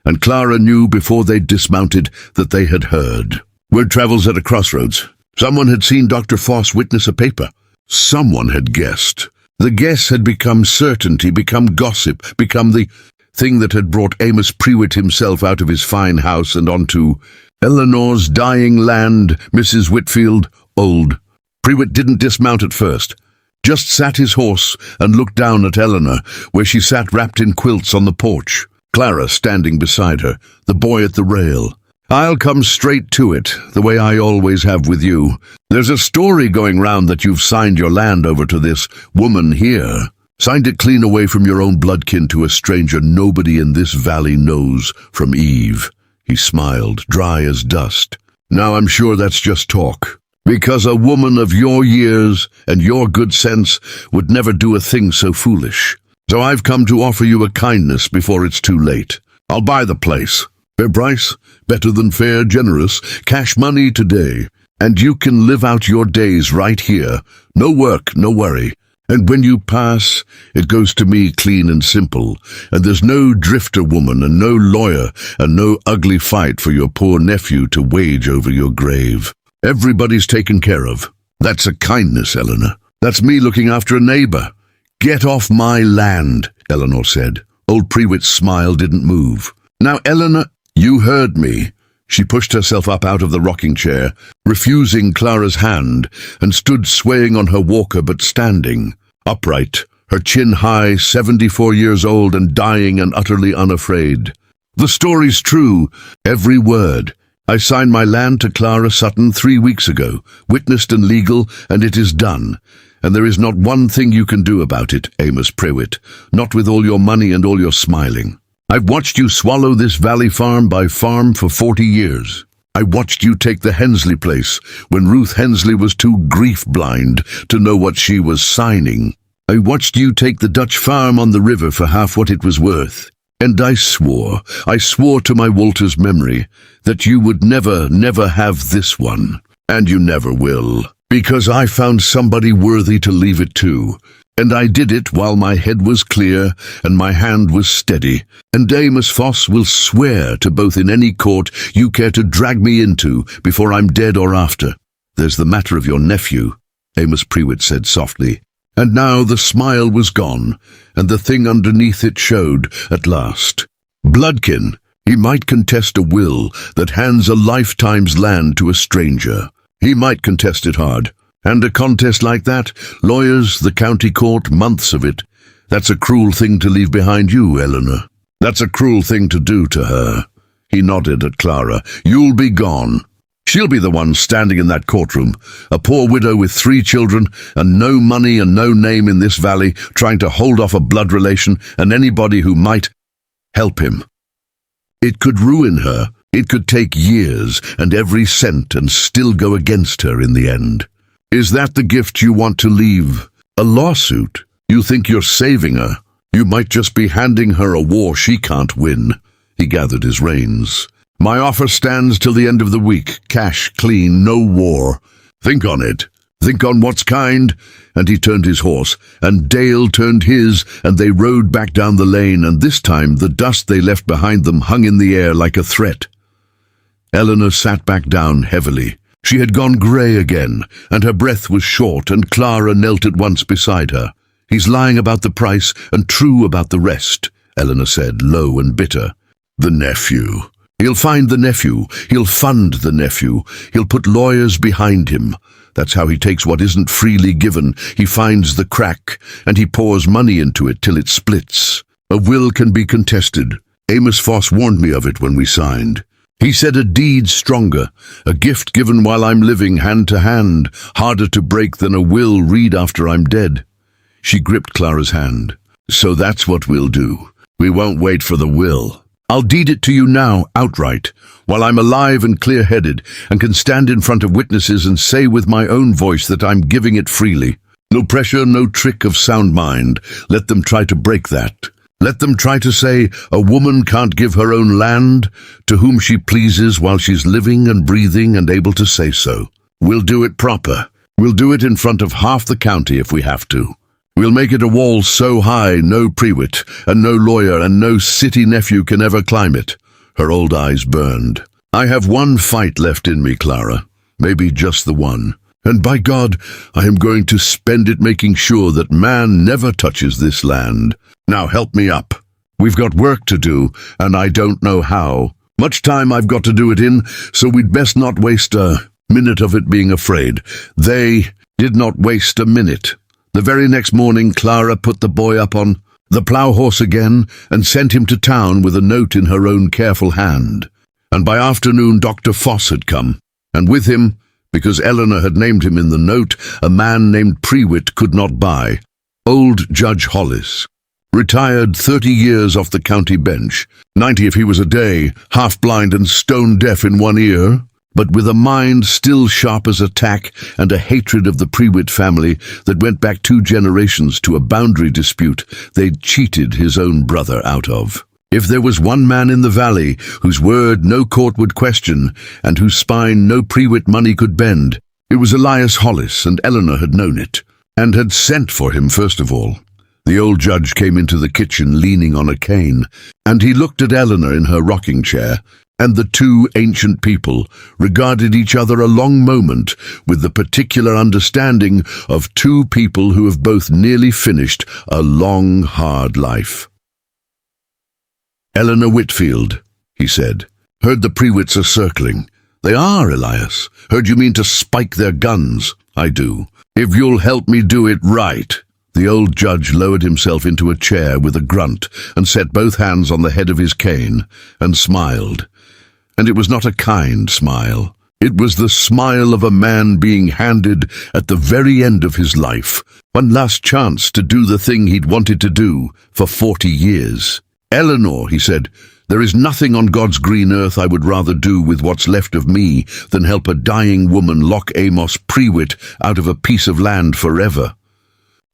And Clara knew before they'd dismounted that they had heard. Word travels at a crossroads. Someone had seen Dr. Foss witness a paper. Someone had guessed. The guess had become certainty, become gossip, become the thing that had brought Amos Prewitt himself out of his fine house and onto Eleanor's dying land. Mrs. Whitfield, old. Prewitt didn't dismount at first, just sat his horse and looked down at Eleanor, where she sat wrapped in quilts on the porch, Clara standing beside her, the boy at the rail. "I'll come straight to it, the way I always have with you. There's a story going round that you've signed your land over to this woman here. Signed it clean away from your own bloodkin to a stranger nobody in this valley knows from Eve." He smiled, dry as dust. "Now I'm sure that's just talk, because a woman of your years and your good sense would never do a thing so foolish. So I've come to offer you a kindness before it's too late. I'll buy the place. Fair price, better than fair, generous, cash money today. And you can live out your days right here. No work, no worry. And when you pass, it goes to me clean and simple. And there's no drifter woman and no lawyer and no ugly fight for your poor nephew to wage over your grave. Everybody's taken care of. That's a kindness, Eleanor. That's me looking after a neighbor." "Get off my land," Eleanor said. Old Prewitt's smile didn't move. "Now, Eleanor, you heard me." She pushed herself up out of the rocking chair, refusing Clara's hand, and stood swaying on her walker but standing, upright, her chin high, 74 years old and dying and utterly unafraid. "The story's true, every word. I signed my land to Clara Sutton 3 weeks ago, witnessed and legal, and it is done. And there is not one thing you can do about it, Amos Prewitt, not with all your money and all your smiling. I've watched you swallow this valley farm by farm for 40 years. I watched you take the Hensley place when Ruth Hensley was too grief-blind to know what she was signing. I watched you take the Dutch farm on the river for half what it was worth. And I swore to my Walter's memory that you would never have this one. And you never will, because I found somebody worthy to leave it to. And I did it while my head was clear and my hand was steady. And Amos Foss will swear to both in any court you care to drag me into before I'm dead or after. There's the matter of your nephew, Amos Prewitt said softly. And now the smile was gone, and the thing underneath it showed at last. Bloodkin, he might contest a will that hands a lifetime's land to a stranger. He might contest it hard. And a contest like that, lawyers, the county court, months of it. That's a cruel thing to leave behind you, Eleanor. That's a cruel thing to do to her. He nodded at Clara. You'll be gone. She'll be the one standing in that courtroom, a poor widow with 3 children and no money and no name in this valley, trying to hold off a blood relation and anybody who might help him. It could ruin her. It could take years and every cent and still go against her in the end. Is that the gift you want to leave? A lawsuit? You think you're saving her? You might just be handing her a war she can't win. He gathered his reins. My offer stands till the end of the week. Cash, clean, no war. Think on it. Think on what's kind. And he turned his horse, and Dale turned his, and they rode back down the lane, and this time the dust they left behind them hung in the air like a threat. Eleanor sat back down heavily. She had gone grey again, and her breath was short, and Clara knelt at once beside her. He's lying about the price and true about the rest, Eleanor said, low and bitter. The nephew. He'll find the nephew. He'll fund the nephew. He'll put lawyers behind him. That's how he takes what isn't freely given. He finds the crack, and he pours money into it till it splits. A will can be contested. Amos Foss warned me of it when we signed. He said a deed stronger, a gift given while I'm living hand to hand, harder to break than a will read after I'm dead. She gripped Clara's hand. So that's what we'll do. We won't wait for the will. I'll deed it to you now, outright, while I'm alive and clear-headed, and can stand in front of witnesses and say with my own voice that I'm giving it freely. No pressure, no trick of sound mind. Let them try to break that. Let them try to say a woman can't give her own land to whom she pleases while she's living and breathing and able to say so. We'll do it proper. We'll do it in front of half the county if we have to. We'll make it a wall so high no Prewitt and no lawyer and no city nephew can ever climb it. Her old eyes burned. I have one fight left in me, Clara. Maybe just the one. And by God, I am going to spend it making sure that man never touches this land. Now help me up. We've got work to do, and I don't know how. Much time I've got to do it in, so we'd best not waste a minute of it being afraid. They did not waste a minute. The very next morning, Clara put the boy up on the plough horse again and sent him to town with a note in her own careful hand. And by afternoon, Dr. Foss had come, and with him, because Eleanor had named him in the note, a man named Prewitt could not buy, old Judge Hollis. Retired 30 years off the county bench, 90 if he was a day, half-blind and stone-deaf in one ear, but with a mind still sharp as a tack and a hatred of the Prewitt family that went back 2 generations to a boundary dispute they'd cheated his own brother out of. If there was one man in the valley whose word no court would question and whose spine no Prewitt money could bend, it was Elias Hollis, and Eleanor had known it, and had sent for him first of all. The old judge came into the kitchen leaning on a cane, and he looked at Eleanor in her rocking chair, and the 2 ancient people regarded each other a long moment with the particular understanding of 2 people who have both nearly finished a long, hard life. Eleanor Whitfield, he said. Heard the Prewitts are circling. They are, Elias. Heard you mean to spike their guns. I do. If you'll help me do it right. The old judge lowered himself into a chair with a grunt and set both hands on the head of his cane and smiled. And it was not a kind smile. It was the smile of a man being handed, at the very end of his life, one last chance to do the thing he'd wanted to do for 40 years. Eleanor, he said, there is nothing on God's green earth I would rather do with what's left of me than help a dying woman lock Amos Prewitt out of a piece of land forever.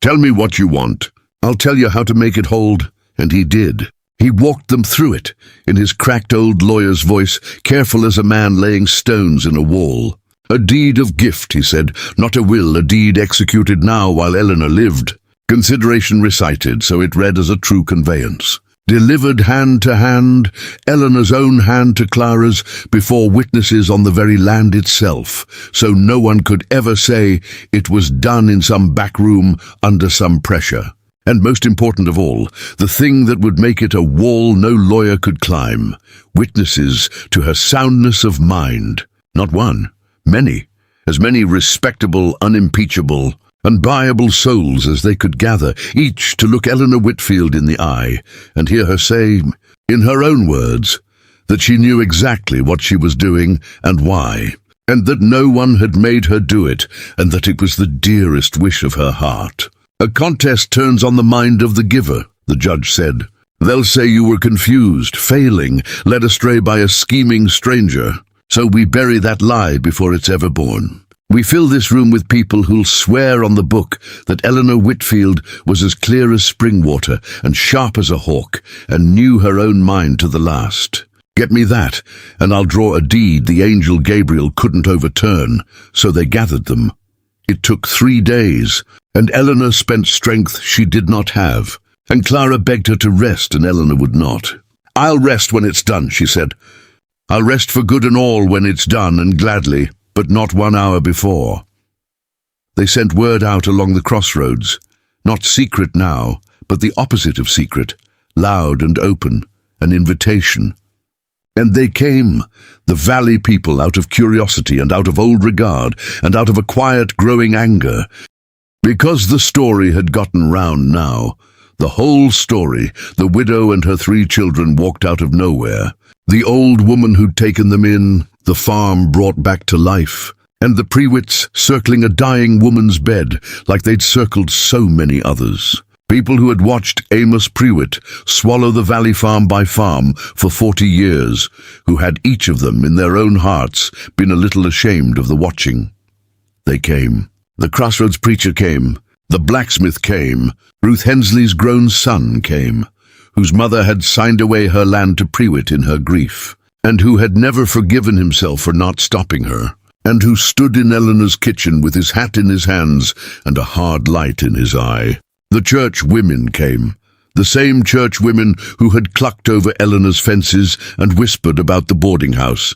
Tell me what you want. I'll tell you how to make it hold. And he did. He walked them through it, in his cracked old lawyer's voice, careful as a man laying stones in a wall. A deed of gift, he said, not a will, a deed executed now while Eleanor lived. Consideration recited, so it read as a true conveyance. Delivered hand to hand, Eleanor's own hand to Clara's, before witnesses on the very land itself, so no one could ever say it was done in some back room under some pressure. And most important of all, the thing that would make it a wall no lawyer could climb, witnesses to her soundness of mind. Not one, many, as many respectable, unimpeachable, unbuyable souls as they could gather, each to look Eleanor Whitfield in the eye and hear her say, in her own words, that she knew exactly what she was doing and why, and that no one had made her do it, and that it was the dearest wish of her heart. A contest turns on the mind of the giver, the judge said. They'll say you were confused, failing, led astray by a scheming stranger, so we bury that lie before it's ever born. We fill this room with people who'll swear on the book that Eleanor Whitfield was as clear as spring water and sharp as a hawk and knew her own mind to the last. Get me that, and I'll draw a deed the angel Gabriel couldn't overturn, so they gathered them. It took 3 days, and Eleanor spent strength she did not have, and Clara begged her to rest, and Eleanor would not. I'll rest when it's done, she said. I'll rest for good and all when it's done, and gladly, but not 1 hour before. They sent word out along the crossroads, not secret now, but the opposite of secret, loud and open, an invitation. And they came, the valley people, out of curiosity and out of old regard and out of a quiet growing anger. Because the story had gotten round now, the whole story, the widow and her 3 children walked out of nowhere, the old woman who'd taken them in, the farm brought back to life, and the Prewitts circling a dying woman's bed like they'd circled so many others. People who had watched Amos Prewitt swallow the valley farm by farm for 40 years, who had each of them in their own hearts been a little ashamed of the watching. They came. The crossroads preacher came. The blacksmith came. Ruth Hensley's grown son came, whose mother had signed away her land to Prewitt in her grief, and who had never forgiven himself for not stopping her, and who stood in Eleanor's kitchen with his hat in his hands and a hard light in his eye. The church women came, the same church women who had clucked over Eleanor's fences and whispered about the boarding house,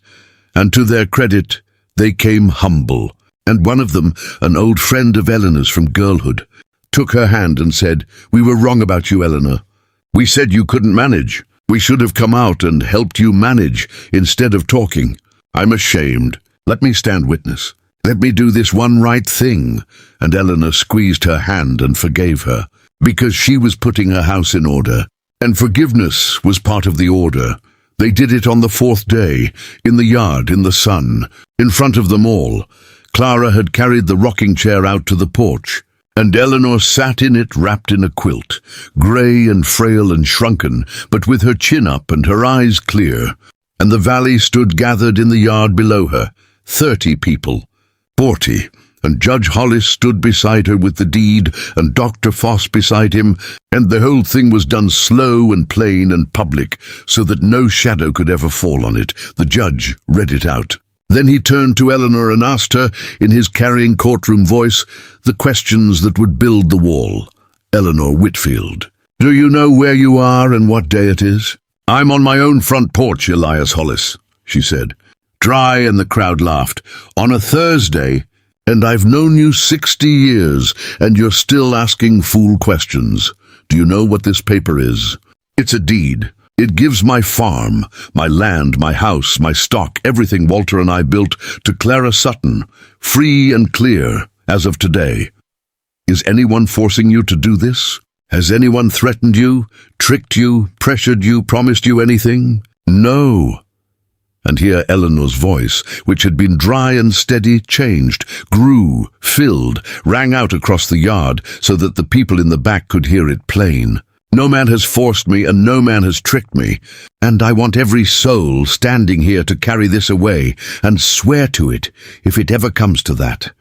and to their credit, they came humble, and one of them, an old friend of Eleanor's from girlhood, took her hand and said, "We were wrong about you, Eleanor. We said you couldn't manage. We should have come out and helped you manage instead of talking. I'm ashamed. Let me stand witness. Let me do this one right thing." And Eleanor squeezed her hand and forgave her, because she was putting her house in order, and forgiveness was part of the order. They did it on the 4th day, in the yard, in the sun, in front of them all. Clara had carried the rocking chair out to the porch, and Eleanor sat in it wrapped in a quilt, grey and frail and shrunken, but with her chin up and her eyes clear. And the valley stood gathered in the yard below her, 30 people, 40, and Judge Hollis stood beside her with the deed, and Dr. Foss beside him, and the whole thing was done slow and plain and public, so that no shadow could ever fall on it. The judge read it out. Then he turned to Eleanor and asked her, in his carrying courtroom voice, the questions that would build the wall. Eleanor Whitfield. "Do you know where you are and what day it is?" "I'm on my own front porch, Elias Hollis," she said. Dry, and the crowd laughed. "On a Thursday, and I've known you 60 years, and you're still asking fool questions. Do you know what this paper is? It's a deed. It gives my farm, my land, my house, my stock, everything Walter and I built, to Clara Sutton, free and clear, as of today. Is anyone forcing you to do this? Has anyone threatened you, tricked you, pressured you, promised you anything? No." And here Eleanor's voice, which had been dry and steady, changed, grew, filled, rang out across the yard so that the people in the back could hear it plain. "No man has forced me, and no man has tricked me, and I want every soul standing here to carry this away and swear to it, if it ever comes to that.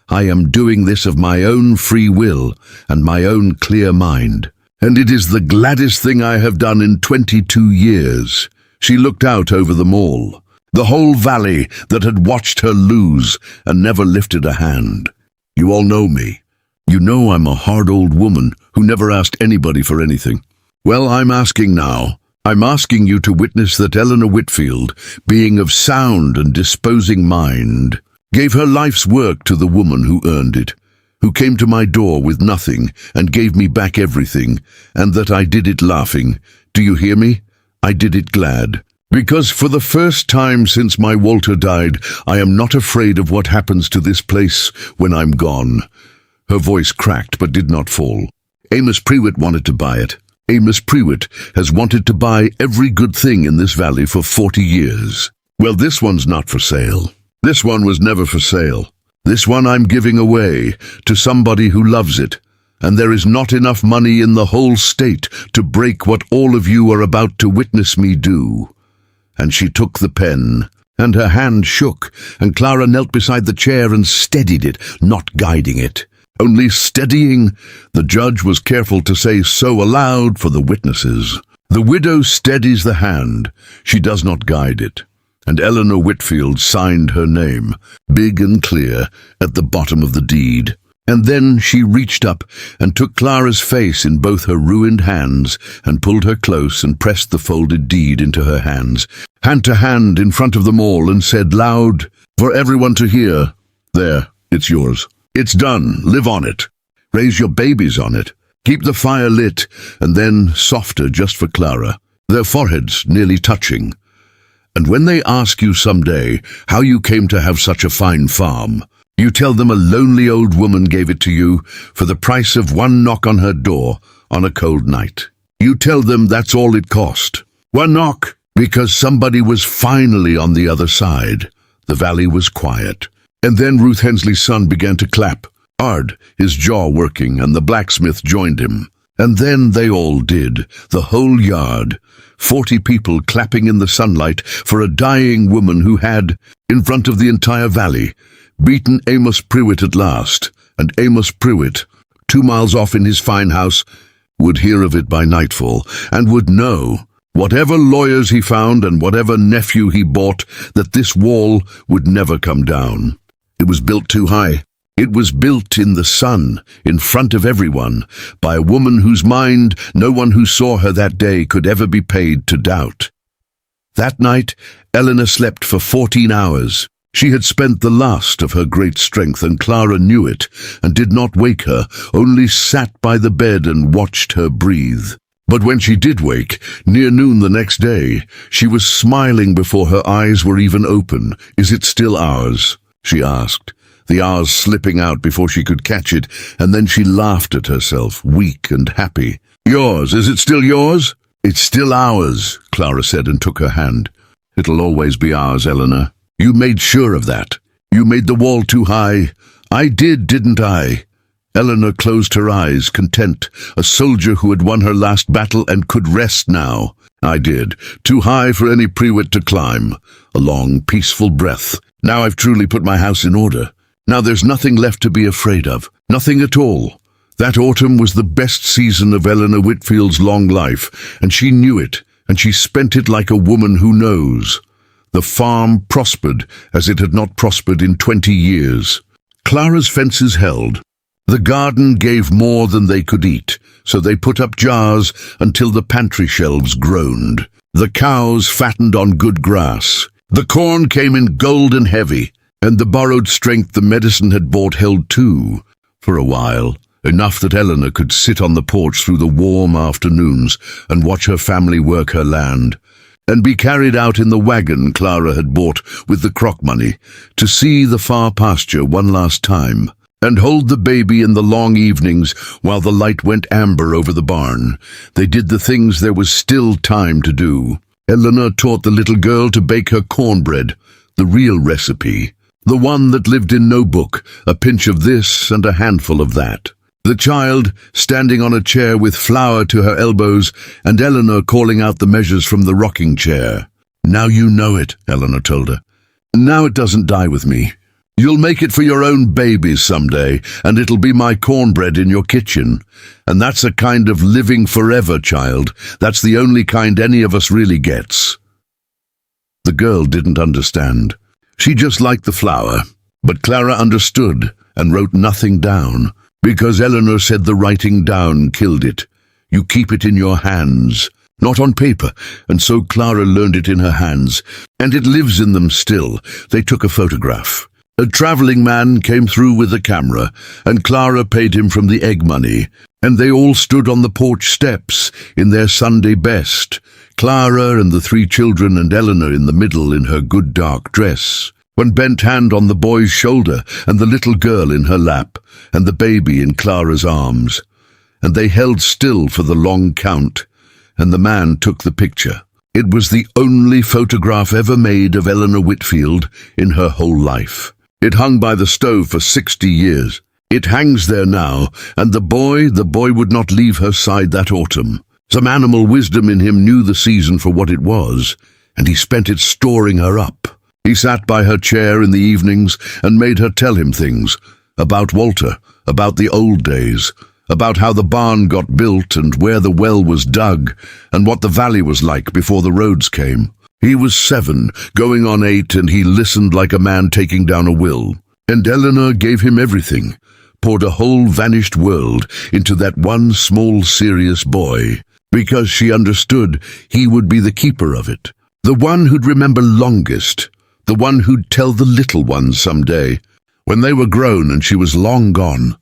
I am doing this of my own free will and my own clear mind, and it is the gladdest thing I have done in 22 years. She looked out over them all, the whole valley that had watched her lose and never lifted a hand. "You all know me. You know I'm a hard old woman who never asked anybody for anything. Well, I'm asking now. I'm asking you to witness that Eleanor Whitfield, being of sound and disposing mind, gave her life's work to the woman who earned it, who came to my door with nothing and gave me back everything, and that I did it laughing. Do you hear me? I did it glad. Because for the first time since my Walter died, I am not afraid of what happens to this place when I'm gone. Her voice cracked but did not fall. Amos Prewitt wanted to buy it. Amos Prewitt has wanted to buy every good thing in this valley for 40 years. Well, this one's not for sale. This one was never for sale. This one I'm giving away to somebody who loves it, and there is not enough money in the whole state to break what all of you are about to witness me do. And she took the pen, and her hand shook, and Clara knelt beside the chair and steadied it, not guiding it. Only steadying. The judge was careful to say so aloud for the witnesses. The widow steadies the hand. She does not guide it. And Eleanor Whitfield signed her name, big and clear, at the bottom of the deed. And then she reached up and took Clara's face in both her ruined hands and pulled her close and pressed the folded deed into her hands, hand to hand in front of them all, and said loud, for everyone to hear, "There, it's yours. It's done. Live on it. Raise your babies on it. Keep the fire lit," and then softer just for Clara, their foreheads nearly touching. "And when they ask you someday how you came to have such a fine farm, you tell them a lonely old woman gave it to you for the price of one knock on her door on a cold night. You tell them that's all it cost. One knock, because somebody was finally on the other side." The valley was quiet. And then Ruth Hensley's son began to clap, hard, his jaw working, and the blacksmith joined him. And then they all did, the whole yard, 40 people clapping in the sunlight for a dying woman who had, in front of the entire valley, beaten Amos Prewitt at last. And Amos Prewitt, 2 miles off in his fine house, would hear of it by nightfall, and would know, whatever lawyers he found and whatever nephew he bought, that this wall would never come down. It was built too high. It was built in the sun, in front of everyone, by a woman whose mind no one who saw her that day could ever be paid to doubt. That night, Eleanor slept for 14 hours. She had spent the last of her great strength, and Clara knew it, and did not wake her, only sat by the bed and watched her breathe. But when she did wake, near noon the next day, she was smiling before her eyes were even open. "Is it still ours?" she asked, the hours slipping out before she could catch it, and then she laughed at herself, weak and happy. "Yours, is it still yours?" "It's still ours," Clara said and took her hand. "It'll always be ours, Eleanor. You made sure of that. You made the wall too high. I did, didn't I?" Eleanor closed her eyes, content, a soldier who had won her last battle and could rest now. "I did. Too high for any Prewitt to climb." A long, peaceful breath. "Now I've truly put my house in order. Now there's nothing left to be afraid of. Nothing at all." That autumn was the best season of Eleanor Whitfield's long life, and she knew it, and she spent it like a woman who knows. The farm prospered as it had not prospered in 20 years. Clara's fences held. The garden gave more than they could eat, so they put up jars until the pantry shelves groaned. The cows fattened on good grass. The corn came in golden heavy, and the borrowed strength the medicine had bought held too, for a while, enough that Eleanor could sit on the porch through the warm afternoons and watch her family work her land, and be carried out in the wagon Clara had bought with the crock money to see the far pasture one last time, and hold the baby in the long evenings while the light went amber over the barn. They did the things there was still time to do. Eleanor taught the little girl to bake her cornbread, the real recipe, the one that lived in no book, a pinch of this and a handful of that. The child standing on a chair with flour to her elbows, and Eleanor calling out the measures from the rocking chair. "Now you know it," Eleanor told her. "Now it doesn't die with me. You'll make it for your own babies someday, and it'll be my cornbread in your kitchen. And that's a kind of living forever, child. That's the only kind any of us really gets." The girl didn't understand. She just liked the flour. But Clara understood and wrote nothing down, Because Eleanor said the writing down killed it. You keep it in your hands, not on paper, and so Clara learned it in her hands, and it lives in them still. They took a photograph. A traveling man came through with a camera, and Clara paid him from the egg money, and they all stood on the porch steps in their Sunday best, Clara and the 3 children and Eleanor in the middle in her good dark dress, one bent hand on the boy's shoulder and the little girl in her lap, and the baby in Clara's arms. And they held still for the long count, and the man took the picture. It was the only photograph ever made of Eleanor Whitfield in her whole life. It hung by the stove for 60 years. It hangs there now, and the boy would not leave her side that autumn. Some animal wisdom in him knew the season for what it was, and he spent it storing her up. He sat by her chair in the evenings and made her tell him things about Walter, about the old days, about how the barn got built and where the well was dug and what the valley was like before the roads came. He was 7, going on 8, and he listened like a man taking down a will. And Eleanor gave him everything, poured a whole vanished world into that one small serious boy, because she understood he would be the keeper of it, the one who'd remember longest, the one who'd tell the little ones someday, when they were grown and she was long gone.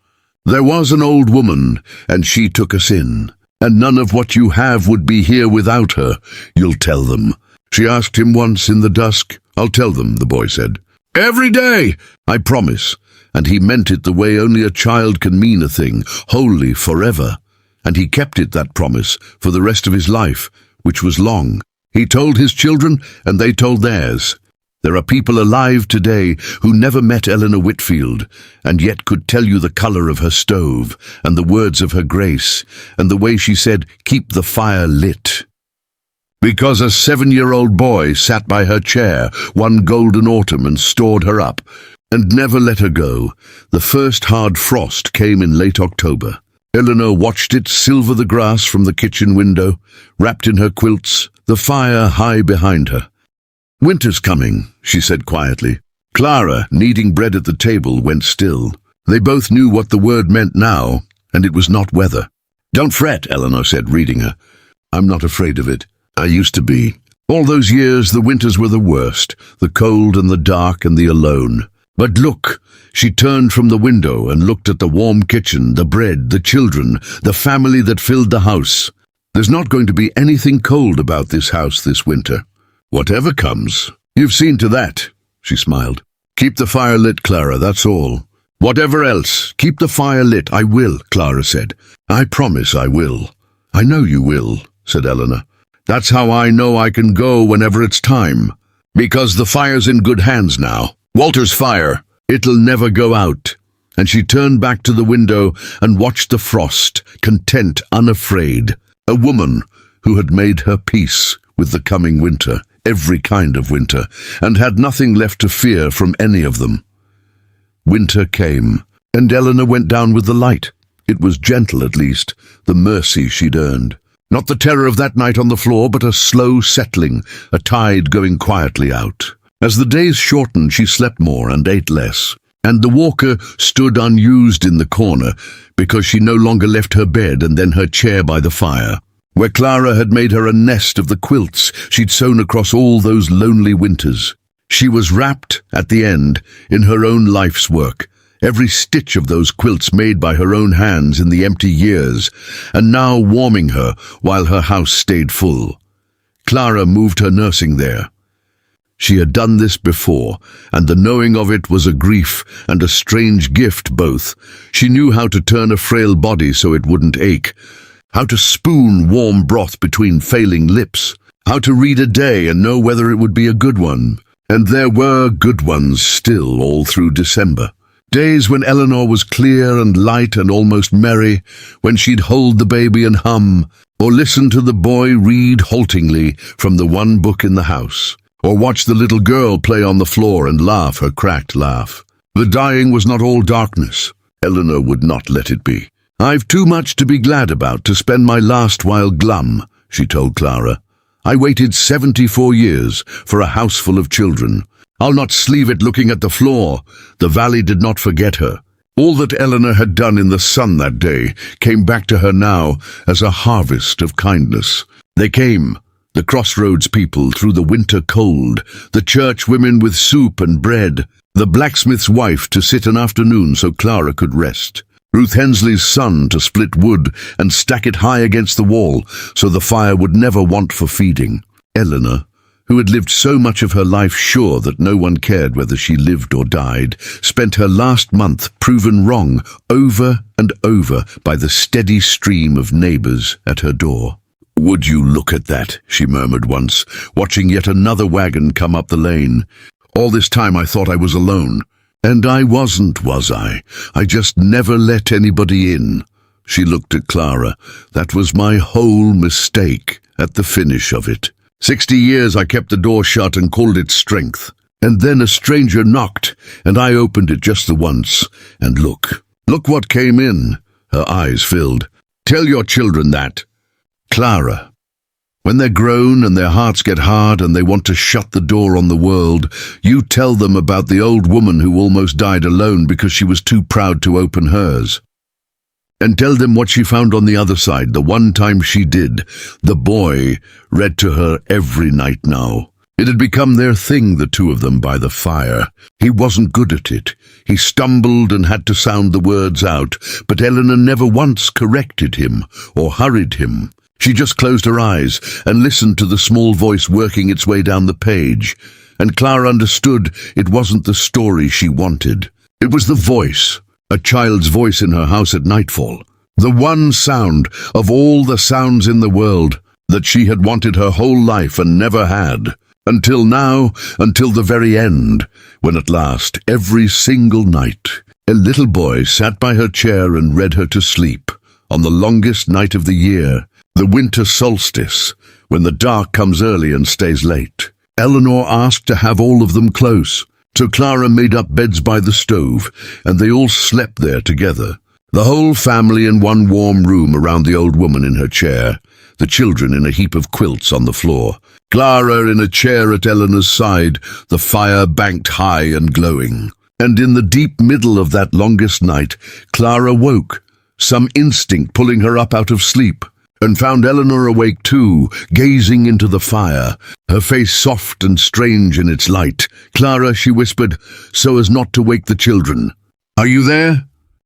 There was an old woman, and she took us in, and none of what you have would be here without her, you'll tell them. She asked him once in the dusk. I'll tell them, the boy said. Every day, I promise. And he meant it the way only a child can mean a thing, wholly, forever. And he kept it, that promise, for the rest of his life, which was long. He told his children, and they told theirs. There are people alive today who never met Eleanor Whitfield, and yet could tell you the color of her stove, and the words of her grace, and the way she said, keep the fire lit. Because a 7-year-old boy sat by her chair one golden autumn and stored her up, and never let her go. The first hard frost came in late October. Eleanor watched it silver the grass from the kitchen window, wrapped in her quilts, the fire high behind her. Winter's coming, she said quietly. Clara, kneading bread at the table, went still. They both knew what the word meant now, and it was not weather. Don't fret, Eleanor said, reading her. I'm not afraid of it. I used to be. All those years the winters were the worst, the cold and the dark and the alone. But look, she turned from the window and looked at the warm kitchen, the bread, the children, the family that filled the house. There's not going to be anything cold about this house this winter. Whatever comes. You've seen to that, she smiled. Keep the fire lit, Clara, that's all. Whatever else, keep the fire lit. I will, Clara said. I promise I will. I know you will, said Eleanor. That's how I know I can go whenever it's time. Because the fire's in good hands now. Walter's fire. It'll never go out. And she turned back to the window and watched the frost, content, unafraid. A woman who had made her peace with the coming winter, every kind of winter, and had nothing left to fear from any of them. Winter came, and Eleanor went down with the light. It was gentle, at least, the mercy she'd earned. Not the terror of that night on the floor, but a slow settling, a tide going quietly out. As the days shortened, she slept more and ate less, and the walker stood unused in the corner because she no longer left her bed and then her chair by the fire, where Clara had made her a nest of the quilts she'd sewn across all those lonely winters. She was wrapped, at the end, in her own life's work, every stitch of those quilts made by her own hands in the empty years, and now warming her while her house stayed full. Clara moved her nursing there. She had done this before, and the knowing of it was a grief and a strange gift both. She knew how to turn a frail body so it wouldn't ache, how to spoon warm broth between failing lips, how to read a day and know whether it would be a good one. And there were good ones still all through December. Days when Eleanor was clear and light and almost merry, when she'd hold the baby and hum, or listen to the boy read haltingly from the one book in the house, or watch the little girl play on the floor and laugh her cracked laugh. The dying was not all darkness. Eleanor would not let it be. I've too much to be glad about to spend my last while glum, she told Clara. I waited 74 years for a house full of children. I'll not sleeve it looking at the floor. The valley did not forget her. All that Eleanor had done in the sun that day came back to her now as a harvest of kindness. They came, the crossroads people through the winter cold, the church women with soup and bread, the blacksmith's wife to sit an afternoon so Clara could rest, Ruth Hensley's son to split wood and stack it high against the wall so the fire would never want for feeding. Eleanor, who had lived so much of her life sure that no one cared whether she lived or died, spent her last month proven wrong over and over by the steady stream of neighbours at her door. "Would you look at that?" she murmured once, watching yet another wagon come up the lane. "All this time I thought I was alone. And I wasn't, was I? I just never let anybody in." She looked at Clara. "That was my whole mistake at the finish of it. 60 years I kept the door shut and called it strength. And then a stranger knocked, and I opened it just the once. And look what came in." Her eyes filled. "Tell your children that. Clara, when they're grown and their hearts get hard and they want to shut the door on the world, you tell them about the old woman who almost died alone because she was too proud to open hers. And tell them what she found on the other side, the one time she did. The boy read to her every night now. It had become their thing, the two of them by the fire. He wasn't good at it. He stumbled and had to sound the words out, but Eleanor never once corrected him or hurried him. She just closed her eyes and listened to the small voice working its way down the page. And Clara understood it wasn't the story she wanted. It was the voice. A child's voice in her house at nightfall. The one sound of all the sounds in the world that she had wanted her whole life and never had. Until now, until the very end, when at last, every single night, a little boy sat by her chair and read her to sleep on the longest night of the year, the winter solstice, when the dark comes early and stays late. Eleanor asked to have all of them close. So Clara made up beds by the stove, and they all slept there together. The whole family in one warm room around the old woman in her chair, the children in a heap of quilts on the floor, Clara in a chair at Eleanor's side, the fire banked high and glowing. And in the deep middle of that longest night, Clara woke, some instinct pulling her up out of sleep, and found Eleanor awake too, gazing into the fire, her face soft and strange in its light. "Clara," she whispered, so as not to wake the children. "Are you there?"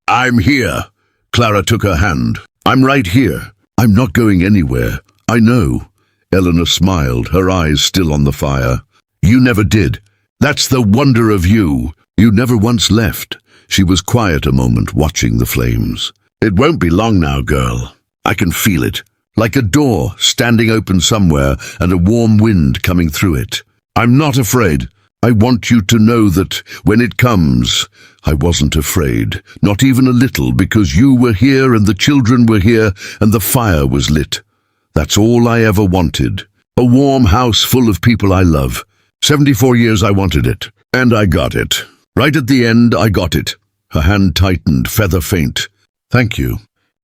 "I'm here." Clara took her hand. "I'm right here. I'm not going anywhere. I know." Eleanor smiled, her eyes still on the fire. "You never did. That's the wonder of you. You never once left." She was quiet a moment, watching the flames. "It won't be long now, girl. I can feel it, like a door standing open somewhere and a warm wind coming through it. I'm not afraid. I want you to know that when it comes, I wasn't afraid, not even a little, because you were here and the children were here and the fire was lit. That's all I ever wanted. A warm house full of people I love. 74 years I wanted it, and I got it. Right at the end, I got it." Her hand tightened, feather faint. "Thank you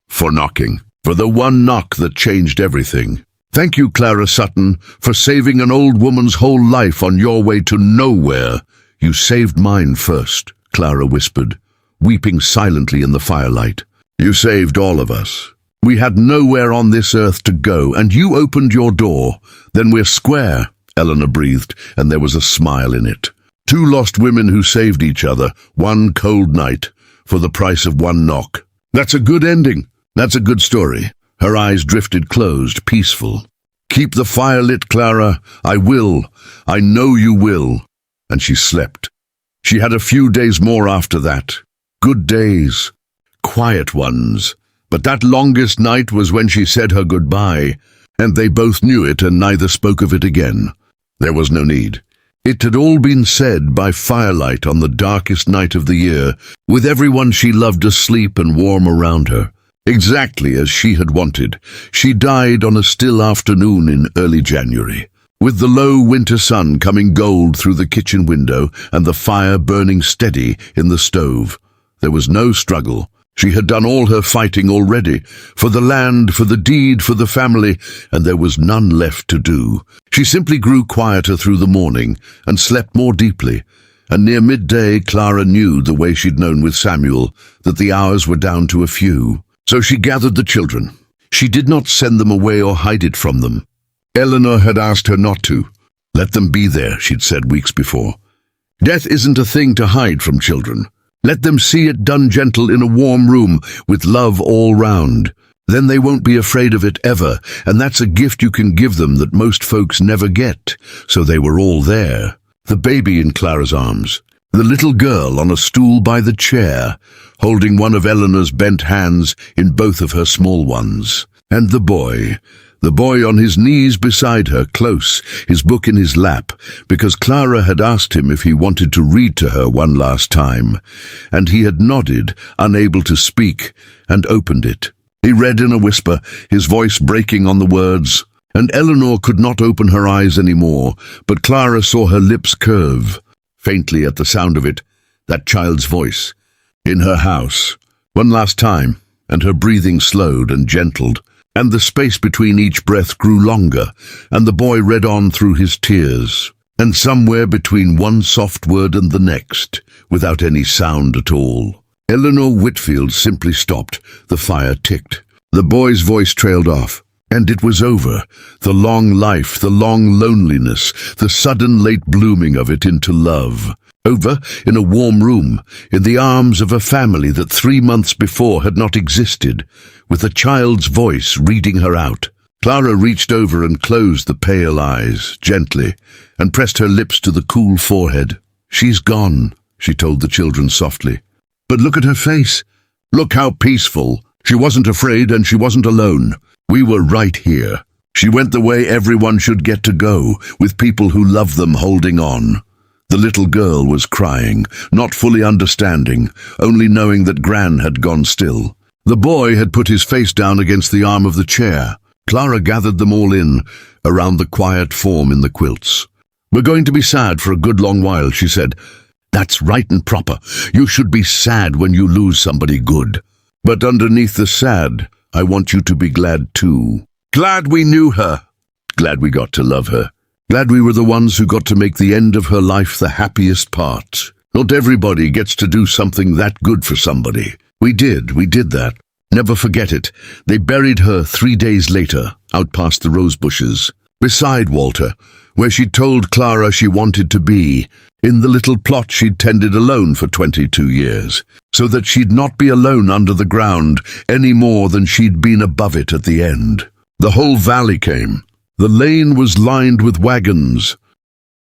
for knocking. For the one knock that changed everything. Thank you, Clara Sutton, for saving an old woman's whole life on your way to nowhere." "You saved mine first," Clara whispered, weeping silently in the firelight. "You saved all of us. We had nowhere on this earth to go, and you opened your door. Then we're square," Eleanor breathed, and there was a smile in it. "Two lost women who saved each other, one cold night, for the price of one knock. That's a good ending. That's a good story." Her eyes drifted closed, peaceful. "Keep the fire lit, Clara. I will. I know you will." And she slept. She had a few days more after that. Good days. Quiet ones. But that longest night was when she said her goodbye, and they both knew it and neither spoke of it again. There was no need. It had all been said by firelight on the darkest night of the year, with everyone she loved asleep and warm around her. Exactly as she had wanted. She died on a still afternoon in early January, with the low winter sun coming gold through the kitchen window and the fire burning steady in the stove. There was no struggle. She had done all her fighting already, for the land, for the deed, for the family, and there was none left to do. She simply grew quieter through the morning and slept more deeply, and near midday Clara knew, the way she'd known with Samuel, that the hours were down to a few. So she gathered the children. She did not send them away or hide it from them. Eleanor had asked her not to. Let them be there, she'd said weeks before. Death isn't a thing to hide from children. Let them see it done gentle in a warm room with love all round. Then they won't be afraid of it ever, and that's a gift you can give them that most folks never get. So they were all there. The baby in Clara's arms, the little girl on a stool by the chair, holding one of Eleanor's bent hands in both of her small ones, and the boy on his knees beside her, close, his book in his lap, because Clara had asked him if he wanted to read to her one last time, and he had nodded, unable to speak, and opened it. He read in a whisper, his voice breaking on the words, and Eleanor could not open her eyes any more, but Clara saw her lips curve, faintly at the sound of it, that child's voice, in her house, one last time, and her breathing slowed and gentled, and the space between each breath grew longer, and the boy read on through his tears, and somewhere between one soft word and the next, without any sound at all, Eleanor Whitfield simply stopped. The fire ticked. The boy's voice trailed off, and it was over. The long life, the long loneliness, the sudden late blooming of it into love. Over in a warm room, in the arms of a family that 3 months before had not existed, with a child's voice reading her out. Clara reached over and closed the pale eyes, gently, and pressed her lips to the cool forehead. "She's gone," she told the children softly. "But look at her face. Look how peaceful. She wasn't afraid and she wasn't alone. We were right here. She went the way everyone should get to go, with people who love them holding on." The little girl was crying, not fully understanding, only knowing that Gran had gone still. The boy had put his face down against the arm of the chair. Clara gathered them all in, around the quiet form in the quilts. "We're going to be sad for a good long while," she said. "That's right and proper. You should be sad when you lose somebody good. But underneath the sad, I want you to be glad too. Glad we knew her. Glad we got to love her. Glad we were the ones who got to make the end of her life the happiest part. Not everybody gets to do something that good for somebody. We did that. Never forget it. They buried her 3 days later, out past the rose bushes, beside Walter, where she'd told Clara she wanted to be, in the little plot she'd tended alone for 22 years, so that she'd not be alone under the ground any more than she'd been above it at the end. The whole valley came. The lane was lined with wagons.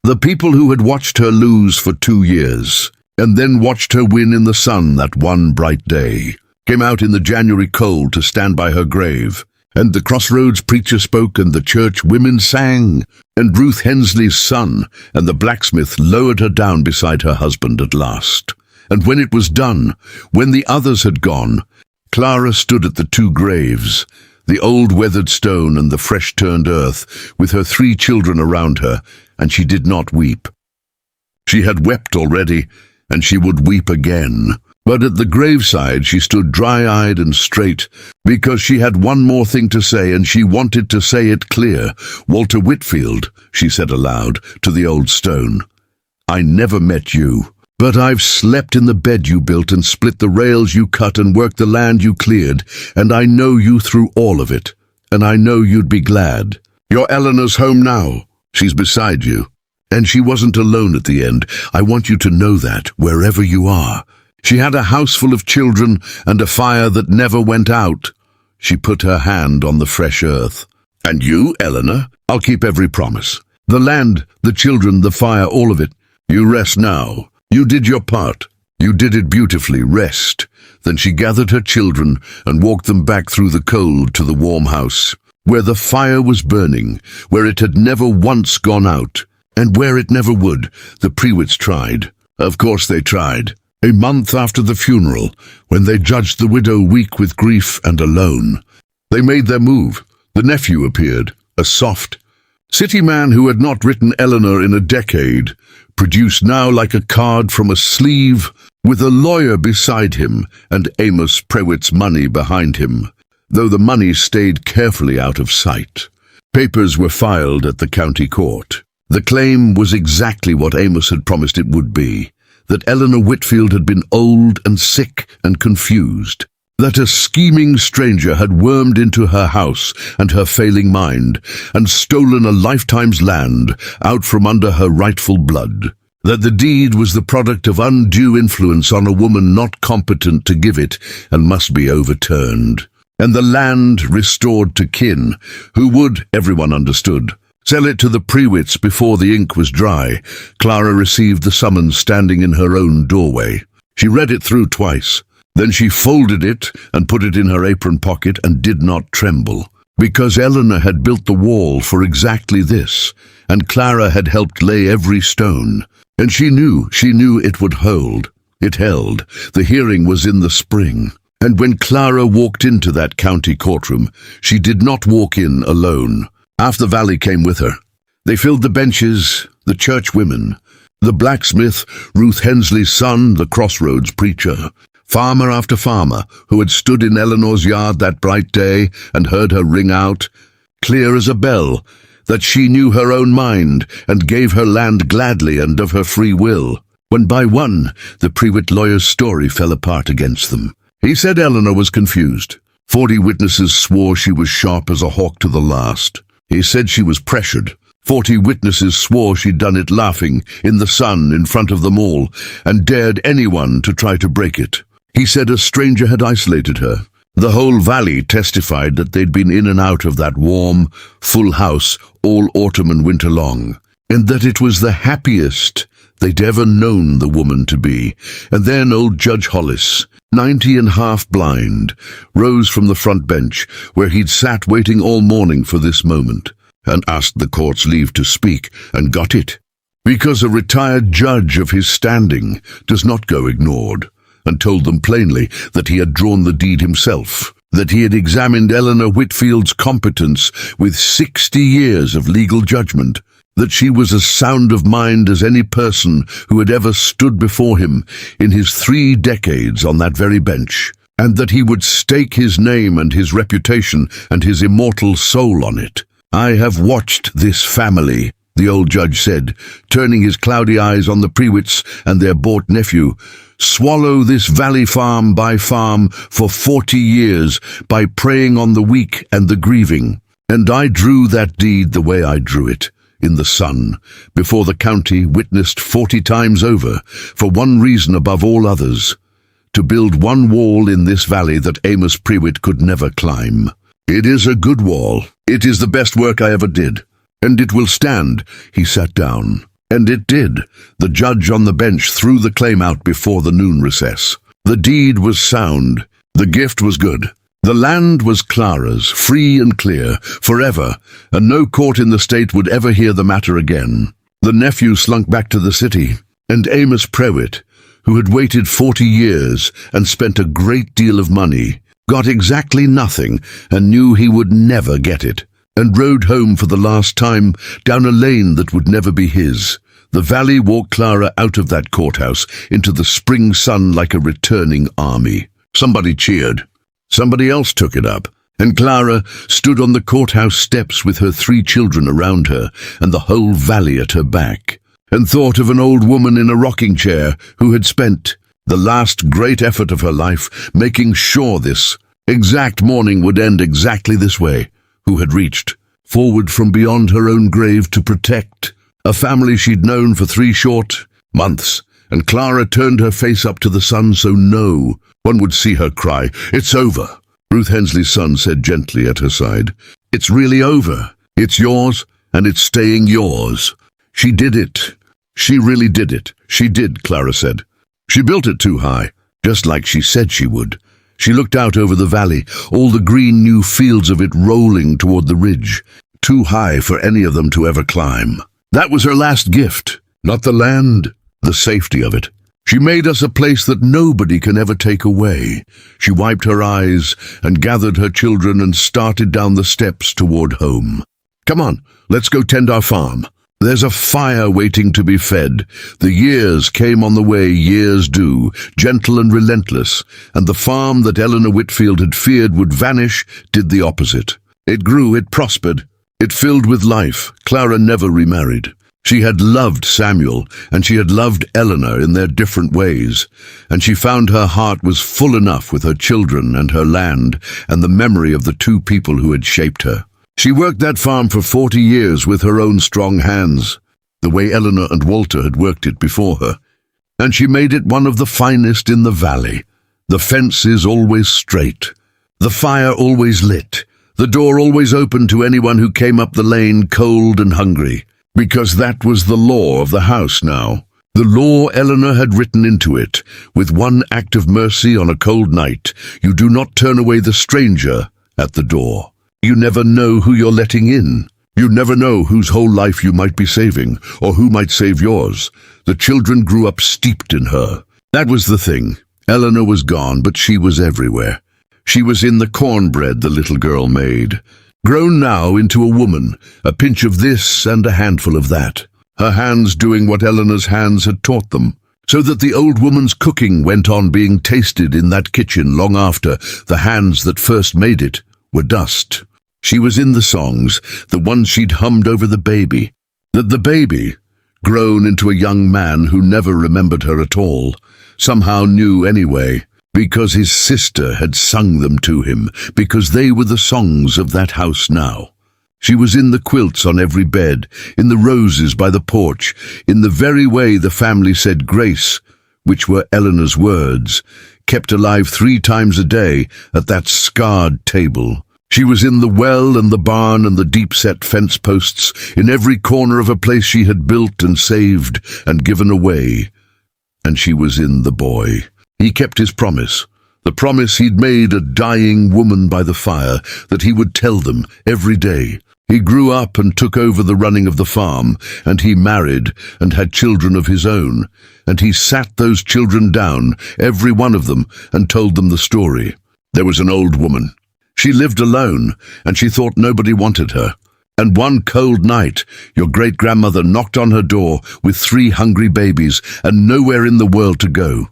The people who had watched her lose for 2 years, and then watched her win in the sun that one bright day, came out in the January cold to stand by her grave, and the crossroads preacher spoke and the church women sang, and Ruth Hensley's son and the blacksmith lowered her down beside her husband at last. And when it was done, when the others had gone, Clara stood at the 2 graves, the old weathered stone and the fresh-turned earth, with her 3 children around her, and she did not weep. She had wept already, and she would weep again. But at the graveside she stood dry-eyed and straight, because she had one more thing to say, and she wanted to say it clear. "Walter Whitfield," she said aloud to the old stone, "I never met you, but I've slept in the bed you built and split the rails you cut and worked the land you cleared, and I know you through all of it, and I know you'd be glad. Your Eleanor's home now. She's beside you. And she wasn't alone at the end. I want you to know that, wherever you are. She had a house full of children and a fire that never went out." She put her hand on the fresh earth. "And you, Eleanor, I'll keep every promise. The land, the children, the fire, all of it. You rest now. You did your part. You did it beautifully. Rest." Then she gathered her children and walked them back through the cold to the warm house, where the fire was burning, where it had never once gone out, and where it never would. The Prewitts tried. Of course they tried. A month after the funeral, when they judged the widow weak with grief and alone, they made their move. The nephew appeared, a soft city man who had not written Eleanor in a decade, produced now like a card from a sleeve, with a lawyer beside him and Amos Prewitt's money behind him, though the money stayed carefully out of sight. Papers were filed at the county court. The claim was exactly what Amos had promised it would be, that Eleanor Whitfield had been old and sick and confused, that a scheming stranger had wormed into her house and her failing mind and stolen a lifetime's land out from under her rightful blood, that the deed was the product of undue influence on a woman not competent to give it and must be overturned, and the land restored to kin, who would, everyone understood, sell it to the Prewitts before the ink was dry. Clara received the summons standing in her own doorway. She read it through twice. Then she folded it and put it in her apron pocket and did not tremble, because Eleanor had built the wall for exactly this, and Clara had helped lay every stone. And she knew it would hold. It held. The hearing was in the spring. And when Clara walked into that county courtroom, she did not walk in alone. Half the valley came with her. They filled the benches, the church women, the blacksmith, Ruth Hensley's son, the crossroads preacher, farmer after farmer who had stood in Eleanor's yard that bright day and heard her ring out, clear as a bell, that she knew her own mind and gave her land gladly and of her free will, when by one the Prewitt lawyer's story fell apart against them. He said Eleanor was confused. 40 witnesses swore she was sharp as a hawk to the last. He said she was pressured. 40 witnesses swore she'd done it laughing, in the sun, in front of them all, and dared anyone to try to break it. He said a stranger had isolated her. The whole valley testified that they'd been in and out of that warm, full house all autumn and winter long, and that it was the happiest they'd ever known the woman to be. And then old Judge Hollis, 90 and half blind, rose from the front bench, where he'd sat waiting all morning for this moment, and asked the court's leave to speak, and got it, because a retired judge of his standing does not go ignored, and told them plainly that he had drawn the deed himself, that he had examined Eleanor Whitfield's competence with 60 years of legal judgment, that she was as sound of mind as any person who had ever stood before him in his 3 decades on that very bench, and that he would stake his name and his reputation and his immortal soul on it. "I have watched this family," the old judge said, turning his cloudy eyes on the Prewitts and their bought nephew, "swallow this valley farm by farm for 40 years by preying on the weak and the grieving. And I drew that deed the way I drew it, in the sun, before the county witnessed 40 times over, for one reason above all others, to build one wall in this valley that Amos Prewitt could never climb. It is a good wall. It is the best work I ever did. And it will stand." He sat down. And it did. The judge on the bench threw the claim out before the noon recess. The deed was sound. The gift was good. The land was Clara's, free and clear, forever, and no court in the state would ever hear the matter again. The nephew slunk back to the city, and Amos Prewitt, who had waited 40 years and spent a great deal of money, got exactly nothing and knew he would never get it, and rode home for the last time down a lane that would never be his. The valley walked Clara out of that courthouse into the spring sun like a returning army. Somebody cheered. Somebody else took it up, and Clara stood on the courthouse steps with her 3 children around her and the whole valley at her back, and thought of an old woman in a rocking chair who had spent the last great effort of her life making sure this exact morning would end exactly this way, who had reached forward from beyond her own grave to protect a family she'd known for 3 short months. And Clara turned her face up to the sun so no one would see her cry, "It's over." Ruth Hensley's son said gently at her side, "It's really over. It's yours, and it's staying yours." She did it. She really did it. She did, Clara said. She built it too high, just like she said she would. She looked out over the valley, all the green new fields of it rolling toward the ridge, too high for any of them to ever climb. That was her last gift, not the land, the safety of it. She made us a place that nobody can ever take away. She wiped her eyes and gathered her children and started down the steps toward home. "Come on, let's go tend our farm. There's a fire waiting to be fed." The years came on the way years do, gentle and relentless, and the farm that Eleanor Whitfield had feared would vanish did the opposite. It grew, it prospered, it filled with life. Clara never remarried. She had loved Samuel, and she had loved Eleanor in their different ways, and she found her heart was full enough with her children and her land and the memory of the two people who had shaped her. She worked that farm for 40 years with her own strong hands, the way Eleanor and Walter had worked it before her, and she made it one of the finest in the valley. The fences always straight, the fire always lit, the door always open to anyone who came up the lane cold and hungry, because that was the law of the house now. The law Eleanor had written into it, with one act of mercy on a cold night. You do not turn away the stranger at the door. You never know who you're letting in. You never know whose whole life you might be saving, or who might save yours. The children grew up steeped in her. That was the thing. Eleanor was gone, but she was everywhere. She was in the cornbread the little girl made, grown now into a woman, a pinch of this and a handful of that, her hands doing what Eleanor's hands had taught them, so that the old woman's cooking went on being tasted in that kitchen long after the hands that first made it were dust. She was in the songs, the ones she'd hummed over the baby, that the baby, grown into a young man who never remembered her at all, somehow knew anyway, because his sister had sung them to him, because they were the songs of that house now. She was in the quilts on every bed, in the roses by the porch, in the very way the family said grace, which were Eleanor's words, kept alive 3 times a day at that scarred table. She was in the well and the barn and the deep-set fence posts, in every corner of a place she had built and saved and given away. And she was in the boy. He kept his promise, the promise he'd made a dying woman by the fire, that he would tell them every day. He grew up and took over the running of the farm, and he married and had children of his own, and he sat those children down, every one of them, and told them the story. There was an old woman. She lived alone, and she thought nobody wanted her. And one cold night, your great-grandmother knocked on her door with 3 hungry babies and nowhere in the world to go.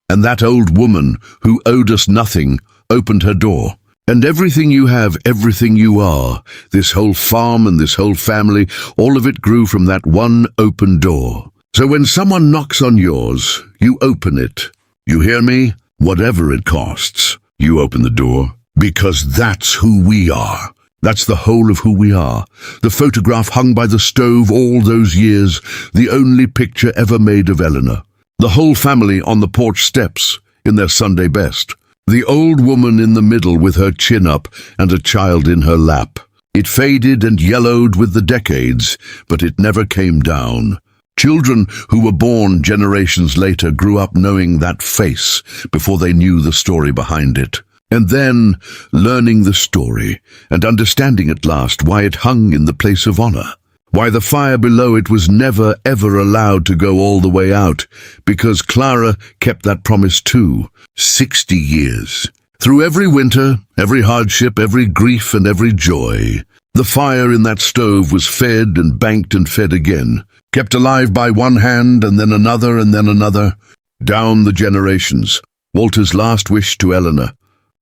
And that old woman, who owed us nothing, opened her door. And everything you have, everything you are, this whole farm and this whole family, all of it grew from that one open door. So when someone knocks on yours, you open it. You hear me? Whatever it costs, you open the door. Because that's who we are. That's the whole of who we are. The photograph hung by the stove all those years, the only picture ever made of Eleanor. The whole family on the porch steps, in their Sunday best. The old woman in the middle with her chin up and a child in her lap. It faded and yellowed with the decades, but it never came down. Children who were born generations later grew up knowing that face before they knew the story behind it. And then, learning the story and understanding at last why it hung in the place of honor, why the fire below it was never ever allowed to go all the way out, because Clara kept that promise too, 60 years. Through every winter, every hardship, every grief and every joy, the fire in that stove was fed and banked and fed again, kept alive by one hand and then another, down the generations. Walter's last wish to Eleanor,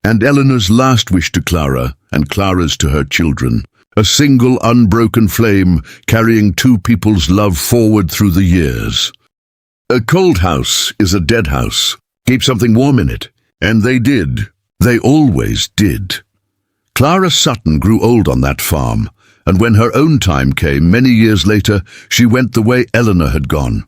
and Eleanor's last wish to Clara, and Clara's to her children. A single unbroken flame carrying 2 people's love forward through the years. A cold house is a dead house. Keep something warm in it. And they did. They always did. Clara Sutton grew old on that farm, and when her own time came, many years later, she went the way Eleanor had gone.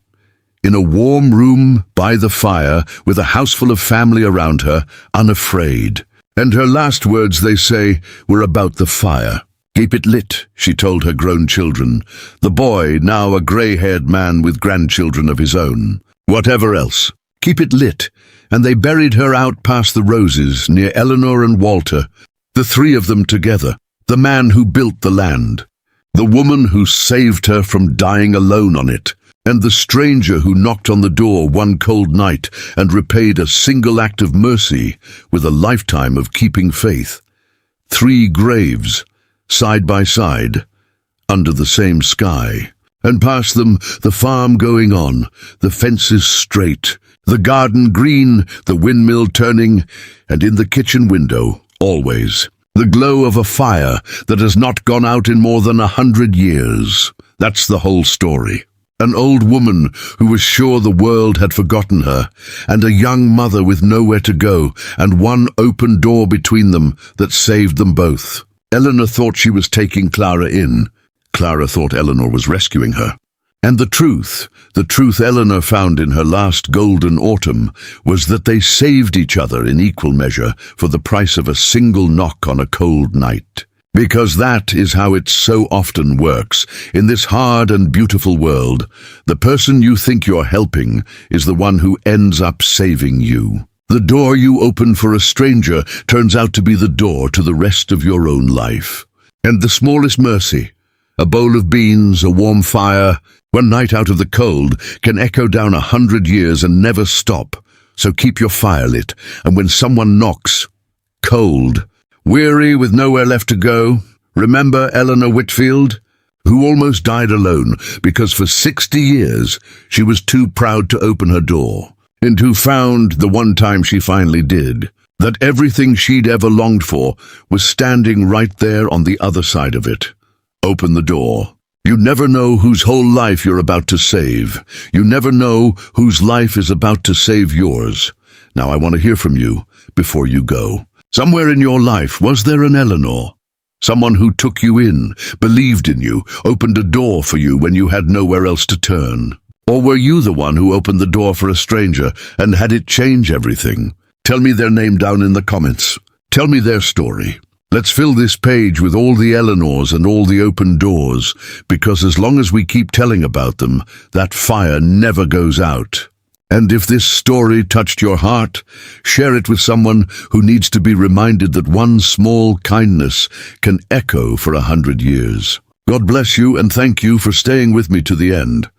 In a warm room by the fire, with a house full of family around her, unafraid. And her last words, they say, were about the fire. Keep it lit, she told her grown children. The boy, now a grey-haired man with grandchildren of his own. Whatever else. Keep it lit. And they buried her out past the roses, near Eleanor and Walter, the 3 of them together. The man who built the land. The woman who saved her from dying alone on it. And the stranger who knocked on the door one cold night and repaid a single act of mercy with a lifetime of keeping faith. 3 graves, side by side, under the same sky. And past them, the farm going on, the fences straight, the garden green, the windmill turning, and in the kitchen window, always, the glow of a fire that has not gone out in more than 100 years. That's the whole story. An old woman who was sure the world had forgotten her, and a young mother with nowhere to go, and one open door between them that saved them both. Eleanor thought she was taking Clara in. Clara thought Eleanor was rescuing her. And the truth Eleanor found in her last golden autumn was that they saved each other in equal measure for the price of a single knock on a cold night. Because that is how it so often works. In this hard and beautiful world, the person you think you're helping is the one who ends up saving you. The door you open for a stranger turns out to be the door to the rest of your own life. And the smallest mercy, a bowl of beans, a warm fire, one night out of the cold, can echo down 100 years and never stop. So keep your fire lit, and when someone knocks, cold, weary with nowhere left to go, remember Eleanor Whitfield, who almost died alone because for 60 years she was too proud to open her door, and who found, the one time she finally did, that everything she'd ever longed for was standing right there on the other side of it. Open the door. You never know whose whole life you're about to save. You never know whose life is about to save yours. Now I want to hear from you before you go. Somewhere in your life, was there an Eleanor? Someone who took you in, believed in you, opened a door for you when you had nowhere else to turn? Or were you the one who opened the door for a stranger and had it change everything? Tell me their name down in the comments. Tell me their story. Let's fill this page with all the Eleanors and all the open doors, because as long as we keep telling about them, that fire never goes out. And if this story touched your heart, share it with someone who needs to be reminded that one small kindness can echo for 100 years. God bless you, and thank you for staying with me to the end.